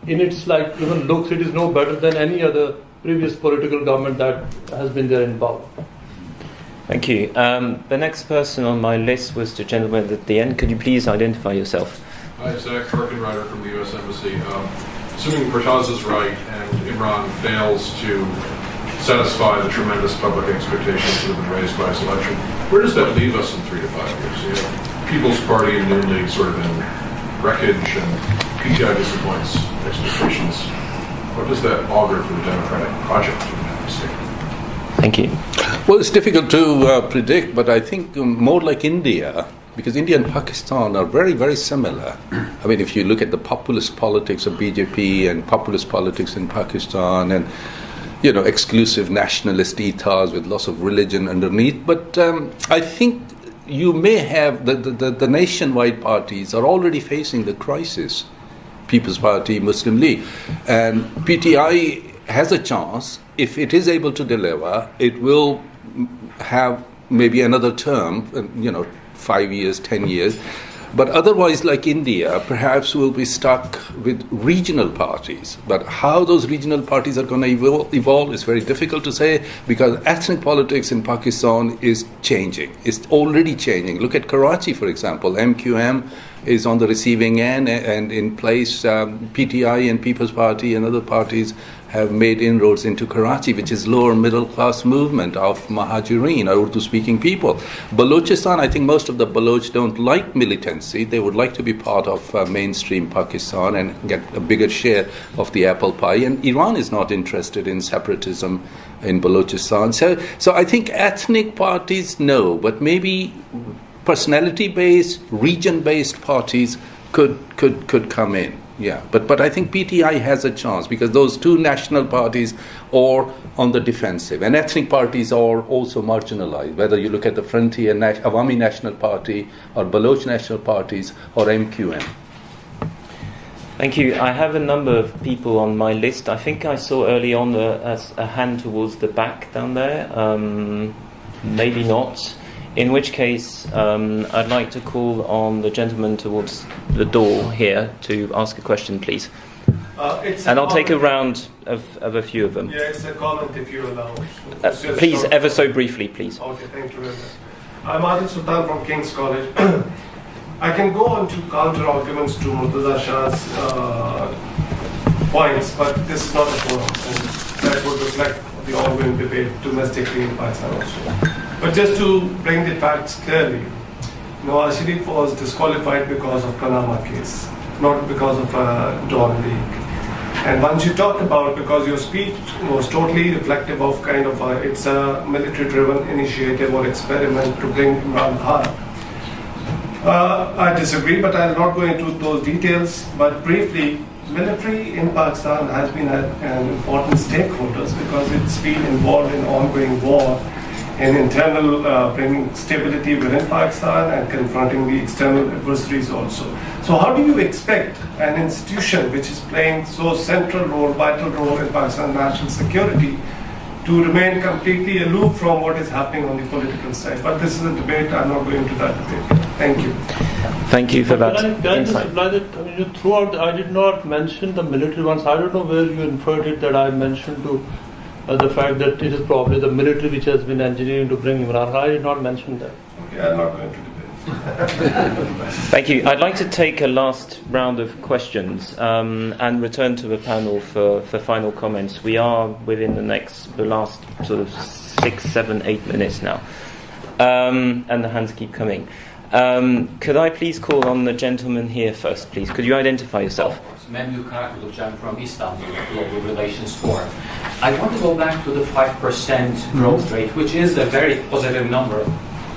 in its like even looks, it is no better than any other previous political government that has been there in power. Thank you. The next person on my list was the gentleman at the end. Could you please identify yourself? Hi, Zach Kirkenrider from the U.S. Embassy. Assuming Murtaza is right and Imran fails to satisfy the tremendous public expectations that have been raised by his election, where does that leave us in 3 to 5 years? You have People's Party and Noon League sort of in wreckage, and PTI disappoints expectations. What does that augur for the democratic project in the United States? Thank you. Well, it's difficult to predict, but I think more like India, because India and Pakistan are very, very similar. I mean, if you look at the populist politics of BJP and populist politics in Pakistan and, you know, exclusive nationalist ethos with lots of religion underneath. But I think you may have the nationwide parties are already facing the crisis. People's Party, Muslim League. And PTI has a chance. If it is able to deliver, it will have maybe another term, 5 years, 10 years. But otherwise, like India, perhaps we'll be stuck with regional parties. But how those regional parties are going to evolve is very difficult to say, because ethnic politics in Pakistan is changing. It's already changing. Look at Karachi, for example. MQM is on the receiving end, and in place PTI and People's Party and other parties have made inroads into Karachi, which is lower middle class movement of Mahajireen, or Urdu-speaking people. Balochistan, I think most of the Baloch don't like militancy. They would like to be part of mainstream Pakistan and get a bigger share of the apple pie. And Iran is not interested in separatism in Balochistan. So I think ethnic parties, no, but maybe personality-based, region-based parties could come in. Yeah, but I think PTI has a chance, because those two national parties are on the defensive, and ethnic parties are also marginalized, whether you look at the Frontier Awami National Party or Baloch National Parties or MQM. Thank you. I have a number of people on my list. I think I saw early on a hand towards the back down there. Maybe not. In which case, I'd like to call on the gentleman towards the door here to ask a question, please. And I'll take a round of a few of them. Yeah, it's a comment if you allow. Please, ever so briefly, please. Okay, thank you very much. I'm Adil Sultan from King's College. I can go on to counter arguments to Murtaza Shah's points, but this is not a forum, and that would reflect the ongoing debate domestically in Pakistan also. But just to bring the facts clearly, Nawaz Sharif was disqualified because of Panama case, not because of Dawn League. And once you talked about, because your speech was totally reflective of kind of it's a military-driven initiative or experiment to bring Imran Khan. I disagree, but I'll not go into those details. But briefly, military in Pakistan has been an important stakeholder because it's been involved in ongoing war and internal bringing stability within Pakistan and confronting the external adversaries also. So how do you expect an institution which is playing so central role, vital role in Pakistan national security to remain completely aloof from what is happening on the political side? But this is a debate, I'm not going to that debate. Thank you. Thank you for that Can I just insight. reply that, throughout I did not mention the military ones. I don't know where you inferred it that I mentioned to the fact that it is probably the military which has been engineering to bring Imran Khan. I did not mention that. Okay, I'm not going to debate. Thank you. I'd like to take a last round of questions and return to the panel for final comments. We are within the last sort of 6, 7, 8 minutes now. And the hands keep coming. Could I please call on the gentleman here first, please? Could you identify yourself? Matthew McCartney from Istanbul, Global Relations Forum. I want to go back to the 5% growth rate, which is a very positive number.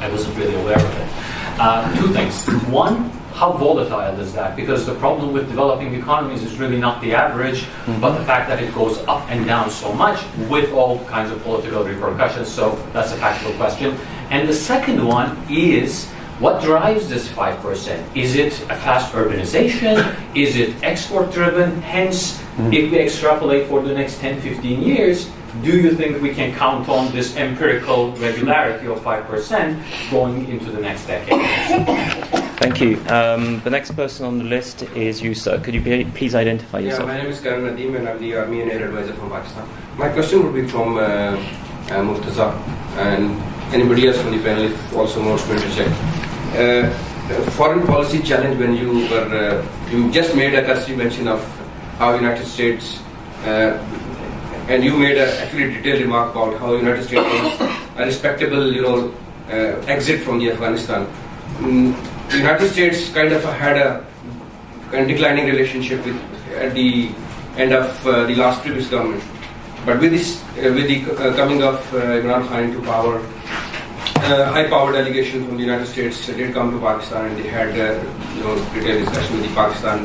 I wasn't really aware of it. 2 things. One, how volatile is that? Because the problem with developing economies is really not the average, but the fact that it goes up and down so much with all kinds of political repercussions. So that's a factual question. And the second one is, what drives this 5%? Is it a fast urbanization? Is it export-driven? Hence, if we extrapolate for the next 10, 15 years, do you think we can count on this empirical regularity of 5% going into the next decade? Thank you. The next person on the list is you, sir. Could you please identify yourself? Yeah, my name is Karan Nadeem and I'm the Army and Air Advisor from Pakistan. My question would be from Murtaza and anybody else from the panel if also wants to interject. Foreign policy challenge when you just made a cursory mention of how United States and you made actually a detailed remark about how United States was a respectable, exit from the Afghanistan. The United States kind of had a declining relationship at the end of the last previous government. But with the coming of Imran Khan into power, high-power delegation from the United States did come to Pakistan and they had detailed discussion with the Pakistan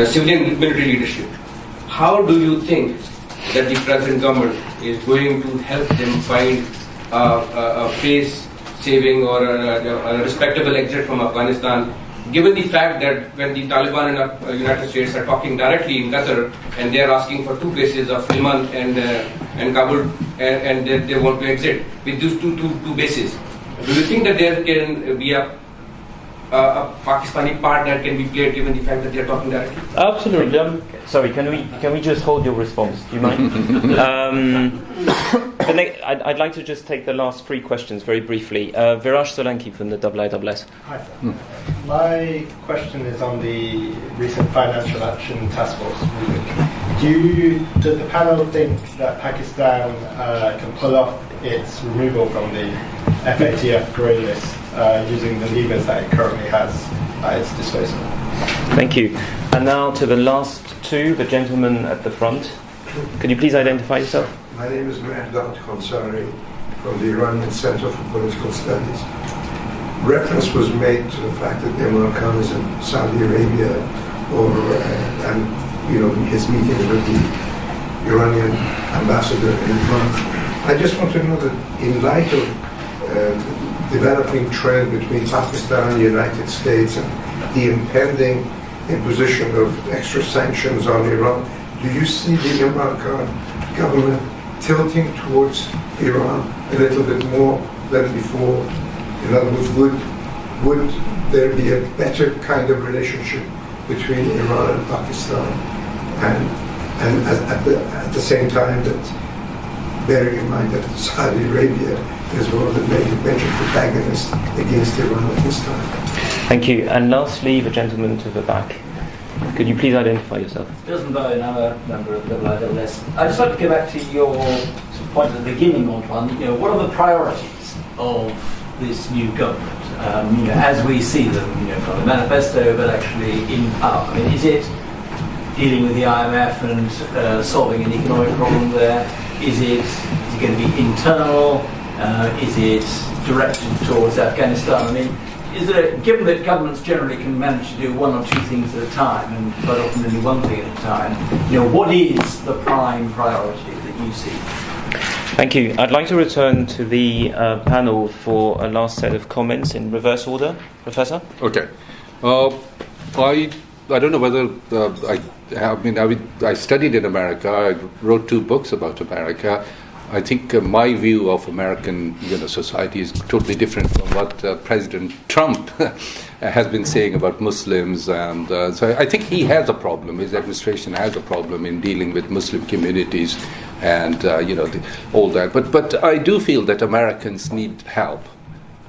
civilian military leadership. How do you think that the present government is going to help them find a face-saving or a respectable exit from Afghanistan, given the fact that when the Taliban and the United States are talking directly in Qatar and they are asking for 2 bases of Helmand and Kabul and they want to exit with those two bases, do you think that there can be a Pakistani part that can be played given the fact that they are talking directly? Absolutely. Sorry, can we just hold your response? Do you mind? I'd like to just take the last 3 questions very briefly. Viraj Solanki from the IISS. Hi, sir. My question is on the recent Financial Action Task Force ruling. Does the panel think that Pakistan can pull off its removal from the FATF grey list using the levers that it currently has at its disposal? Thank you. And now to the last 2, the gentleman at the front. Could you please identify yourself? My name is Mehrdad Khansari from the Iranian Center for Political Studies. Reference was made to the fact that Imran Khan is in Saudi Arabia and his meeting with the Iranian ambassador in France. I just want to know that in light of developing trend between Pakistan and the United States and the impending imposition of extra sanctions on Iran, do you see the Imran Khan government tilting towards Iran a little bit more than before? In other words, would there be a better kind of relationship between Iran and Pakistan, and at the same time that bearing in mind that Saudi Arabia is one of the major protagonists against Iran at this time? Thank you. And lastly, the gentleman to the back. Could you please identify yourself? Desmond Bowen, I'm a member of the IISS. I'd just like to go back to your point at the beginning, Antoine. What are the priorities of this new government, as we see them, from the manifesto, but actually in power? I mean, is it dealing with the IMF and solving an economic problem there? Is it going to be internal? Is it directed towards Afghanistan? I mean, given that governments generally can manage to do 1 or 2 things at a time, and quite often only 1 thing at a time, what is the prime priority that you see? Thank you. I'd like to return to the panel for a last set of comments in reverse order. Professor? Okay. I don't know whether I studied in America. I wrote 2 books about America. I think my view of American society is totally different from what President Trump has been saying about Muslims, and so I think he has a problem. His administration has a problem in dealing with Muslim communities, and all that. But I do feel that Americans need help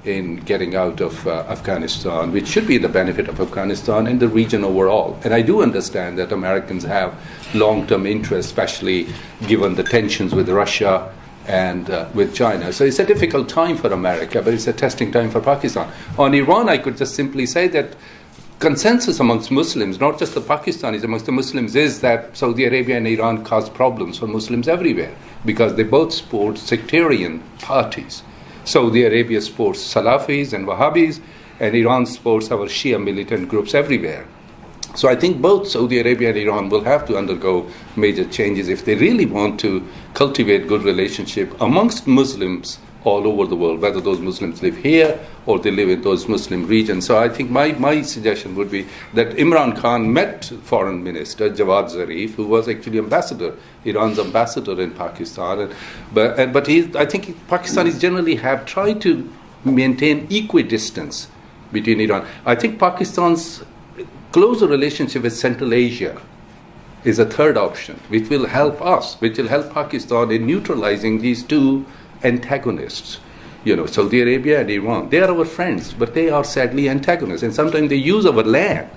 in getting out of Afghanistan, which should be the benefit of Afghanistan and the region overall. And I do understand that Americans have long-term interests, especially given the tensions with Russia and with China. So it's a difficult time for America, but it's a testing time for Pakistan. On Iran, I could just simply say that consensus amongst Muslims, not just the Pakistanis, amongst the Muslims, is that Saudi Arabia and Iran cause problems for Muslims everywhere because they both support sectarian parties. Saudi Arabia supports Salafis and Wahhabis, and Iran supports our Shia militant groups everywhere. So I think both Saudi Arabia and Iran will have to undergo major changes if they really want to cultivate good relationship amongst Muslims all over the world, whether those Muslims live here or they live in those Muslim regions. So I think my suggestion would be that Imran Khan met Foreign Minister Jawad Zarif, who was actually Iran's ambassador in Pakistan. But I think Pakistanis generally have tried to maintain equidistance between Iran. I think Pakistan's closer relationship with Central Asia is a third option, which will help us, which will help Pakistan in neutralizing these two antagonists. Saudi Arabia and Iran. They are our friends, but they are sadly antagonists. And sometimes they use our land,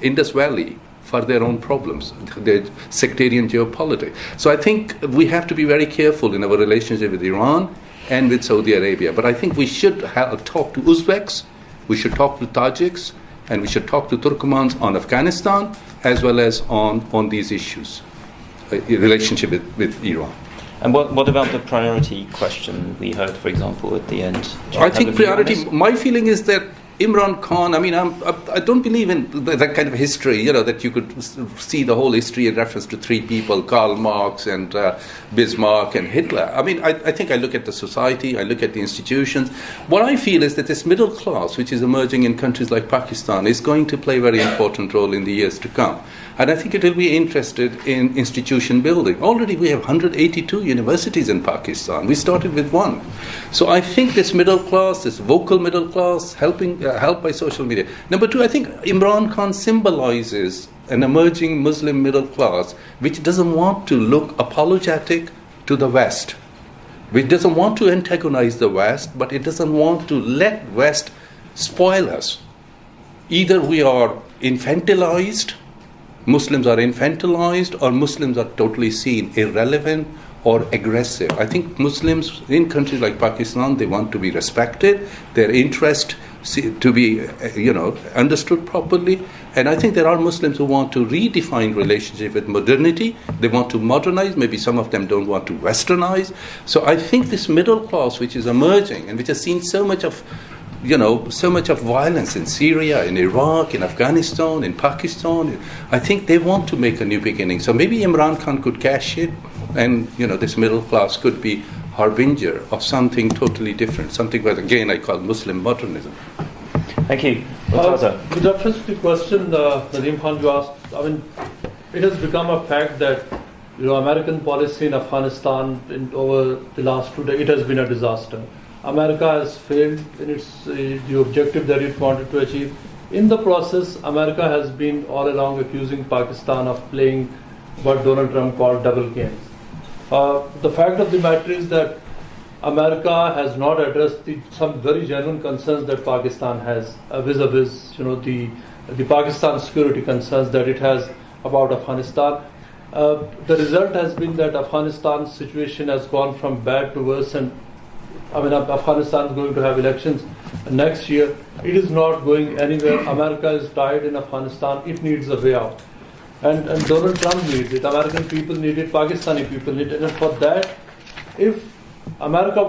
Indus Valley, for their own problems, their sectarian geopolitics. So I think we have to be very careful in our relationship with Iran and with Saudi Arabia. But I think we should talk to Uzbeks, we should talk to Tajiks, and we should talk to Turkmens on Afghanistan, as well as on these issues, relationship with Iran. And what about the priority question we heard, for example, at the end? I think priority, my feeling is that Imran Khan, I don't believe in that kind of history, that you could see the whole history in reference to three people, Karl Marx and Bismarck and Hitler. I think I look at the society, I look at the institutions. What I feel is that this middle class, which is emerging in countries like Pakistan, is going to play a very important role in the years to come. And I think it will be interested in institution building. Already we have 182 universities in Pakistan. We started with one. So I think this middle class, this vocal middle class, helped by social media. Number two, I think Imran Khan symbolizes an emerging Muslim middle class which doesn't want to look apologetic to the West, which doesn't want to antagonize the West, but it doesn't want to let West spoil us. Either we are infantilized, Muslims are infantilized, or Muslims are totally seen irrelevant or aggressive. I think Muslims in countries like Pakistan, they want to be respected, their interest to be understood properly. And I think there are Muslims who want to redefine relationship with modernity. They want to modernize. Maybe some of them don't want to westernize. So I think this middle class, which is emerging and which has seen so much of violence in Syria, in Iraq, in Afghanistan, in Pakistan, I think they want to make a new beginning. So maybe Imran Khan could cash it, and this middle class could be harbinger of something totally different, something that again I call Muslim modernism. Thank you. Murtaza. With reference to the question Nadeem Khan you asked, it has become a fact that American policy in Afghanistan over the last 2 decades, it has been a disaster. America has failed in the objective that it wanted to achieve. In the process, America has been all along accusing Pakistan of playing what Donald Trump called double games. The fact of the matter is that America has not addressed some very genuine concerns that Pakistan has vis-a-vis the Pakistan security concerns that it has about Afghanistan. The result has been that Afghanistan's situation has gone from bad to worse, and Afghanistan is going to have elections next year. It is not going anywhere. America is tied in Afghanistan. It needs a way out. And Donald Trump needs it. American people need it. Pakistani people need it. And for that, if America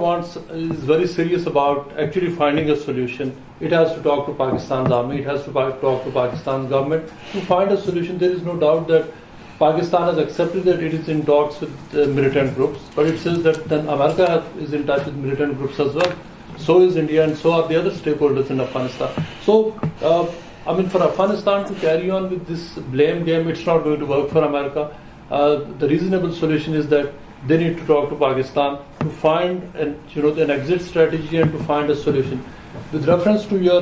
is very serious about actually finding a solution, it has to talk to Pakistan's army. It has to talk to Pakistan's government to find a solution. There is no doubt that Pakistan has accepted that it is in talks with militant groups, but it says that then America is in touch with militant groups as well. So is India, and so are the other stakeholders in Afghanistan. So, for Afghanistan to carry on with this blame game, it's not going to work for America. The reasonable solution is that they need to talk to Pakistan to find an exit strategy and to find a solution. With reference to your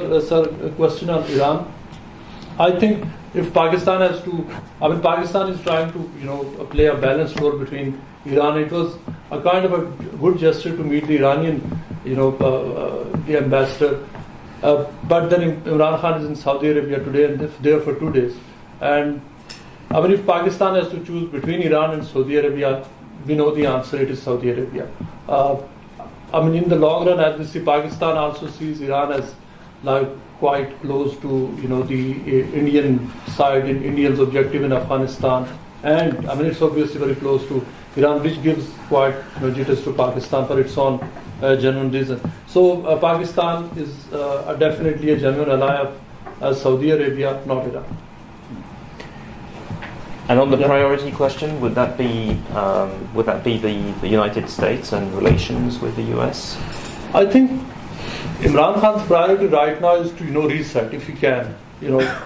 question on Iran, I think if Pakistan has to, Pakistan is trying to play a balanced role between Iran. It was a kind of a good gesture to meet the Iranian, the ambassador. But then Imran Khan is in Saudi Arabia today and there for 2 days. And if Pakistan has to choose between Iran and Saudi Arabia, we know the answer, it is Saudi Arabia. In the long run, as we see, Pakistan also sees Iran as quite close to the Indian side, in Indians' objective in Afghanistan, and it's obviously very close to Iran, which gives quite jitters to Pakistan for its own genuine reason. So Pakistan is definitely a genuine ally of Saudi Arabia, not Iran. And on the priority question, would that be the United States and relations with the US? I think Imran Khan's priority right now is to reset, if he can.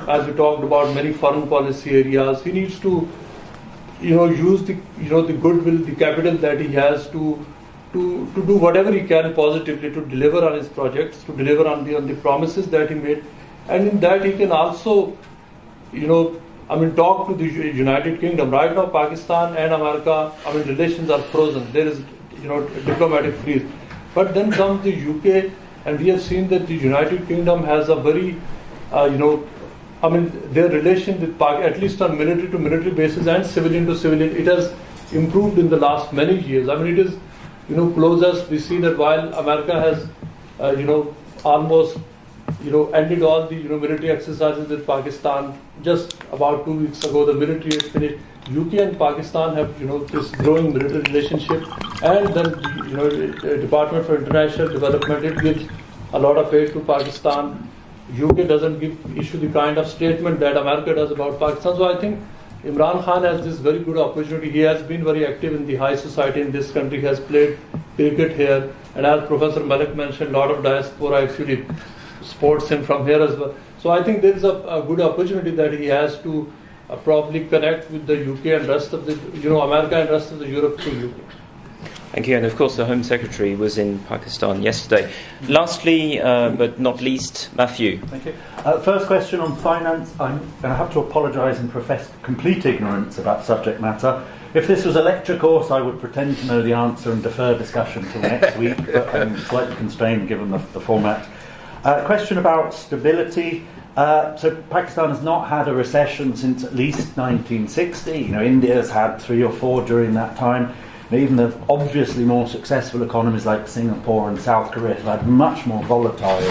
As we talked about many foreign policy areas, he needs to use the goodwill, the capital that he has to to do whatever he can positively to deliver on his projects, to deliver on the promises that he made, and in that he can also, talk to the United Kingdom. Right now, Pakistan and America, relations are frozen. There is, diplomatic freeze. But then comes the UK, and we have seen that the United Kingdom has a very, their relation with Pakistan, at least on military to military basis and civilian to civilian, it has improved in the last many years. It is, closest. We see that while America has, almost, ended all the military exercises with Pakistan just about 2 weeks ago, the military has finished. UK and Pakistan have, this growing military relationship, and then, the Department for International Development, it gives a lot of aid to Pakistan. UK doesn't issue the kind of statement that America does about Pakistan. So I think Imran Khan has this very good opportunity. He has been very active in the high society in this country. He has played cricket here, and as Professor Malik mentioned, a lot of diaspora actually supports him from here as well. So I think there is a good opportunity that he has to probably connect with the UK and rest of the, America and rest of the Europe through UK. Thank you. And of course, the Home Secretary was in Pakistan yesterday. Lastly, but not least, Matthew. Thank you. First question on finance. I'm going to have to apologise and profess complete ignorance about subject matter. If this was a lecture course, I would pretend to know the answer and defer discussion till next week, but I'm slightly constrained given the format. Question about stability. So Pakistan has not had a recession since at least 1960. India's had 3 or 4 during that time. Even the obviously more successful economies like Singapore and South Korea have had much more volatile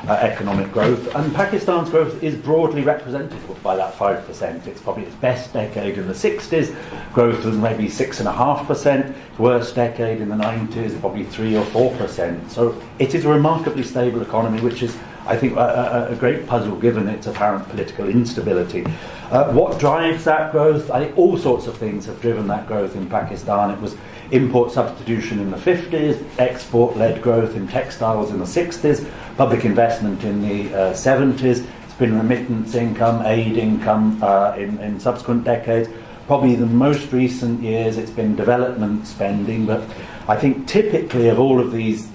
economic growth. And Pakistan's growth is broadly represented by that 5%. It's probably its best decade in the 60s, growth was maybe 6.5%. Its worst decade in the 90s, probably 3 or 4%. So it is a remarkably stable economy, which is, I think, a great puzzle given its apparent political instability. What drives that growth? I think all sorts of things have driven that growth in Pakistan. It was import substitution in the 50s, export-led growth in textiles in the 60s, public investment in the 70s. It's been remittance income, aid income in subsequent decades. Probably the most recent years it's been development spending, but I think typically of all of these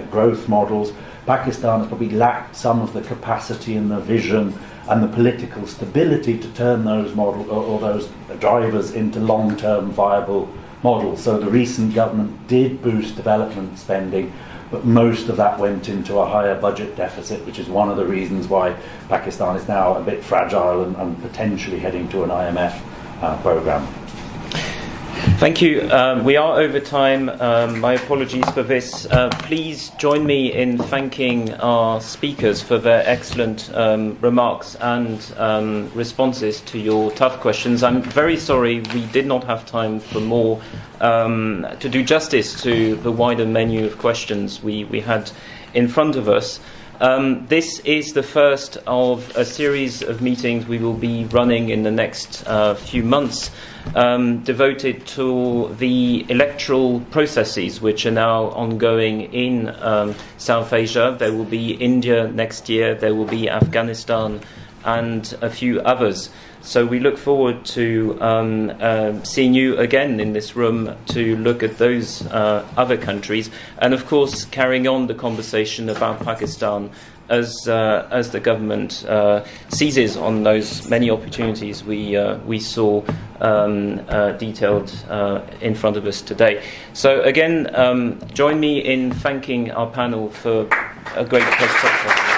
growth models, Pakistan has probably lacked some of the capacity and the vision and the political stability to turn those models or those drivers into long-term viable models. So the recent government did boost development spending, but most of that went into a higher budget deficit, which is one of the reasons why Pakistan is now a bit fragile and potentially heading to an IMF program. Thank you. We are over time. My apologies for this. Please join me in thanking our speakers for their excellent remarks and responses to your tough questions. I'm very sorry we did not have time for more to do justice to the wider menu of questions we had in front of us. This is the first of a series of meetings we will be running in the next few months, devoted to the electoral processes which are now ongoing in South Asia. There will be India next year, there will be Afghanistan and a few others. So we look forward to seeing you again in this room to look at those other countries, and of course carrying on the conversation about Pakistan as the government seizes on those many opportunities we saw detailed in front of us today. So again, join me in thanking our panel for a great presentation.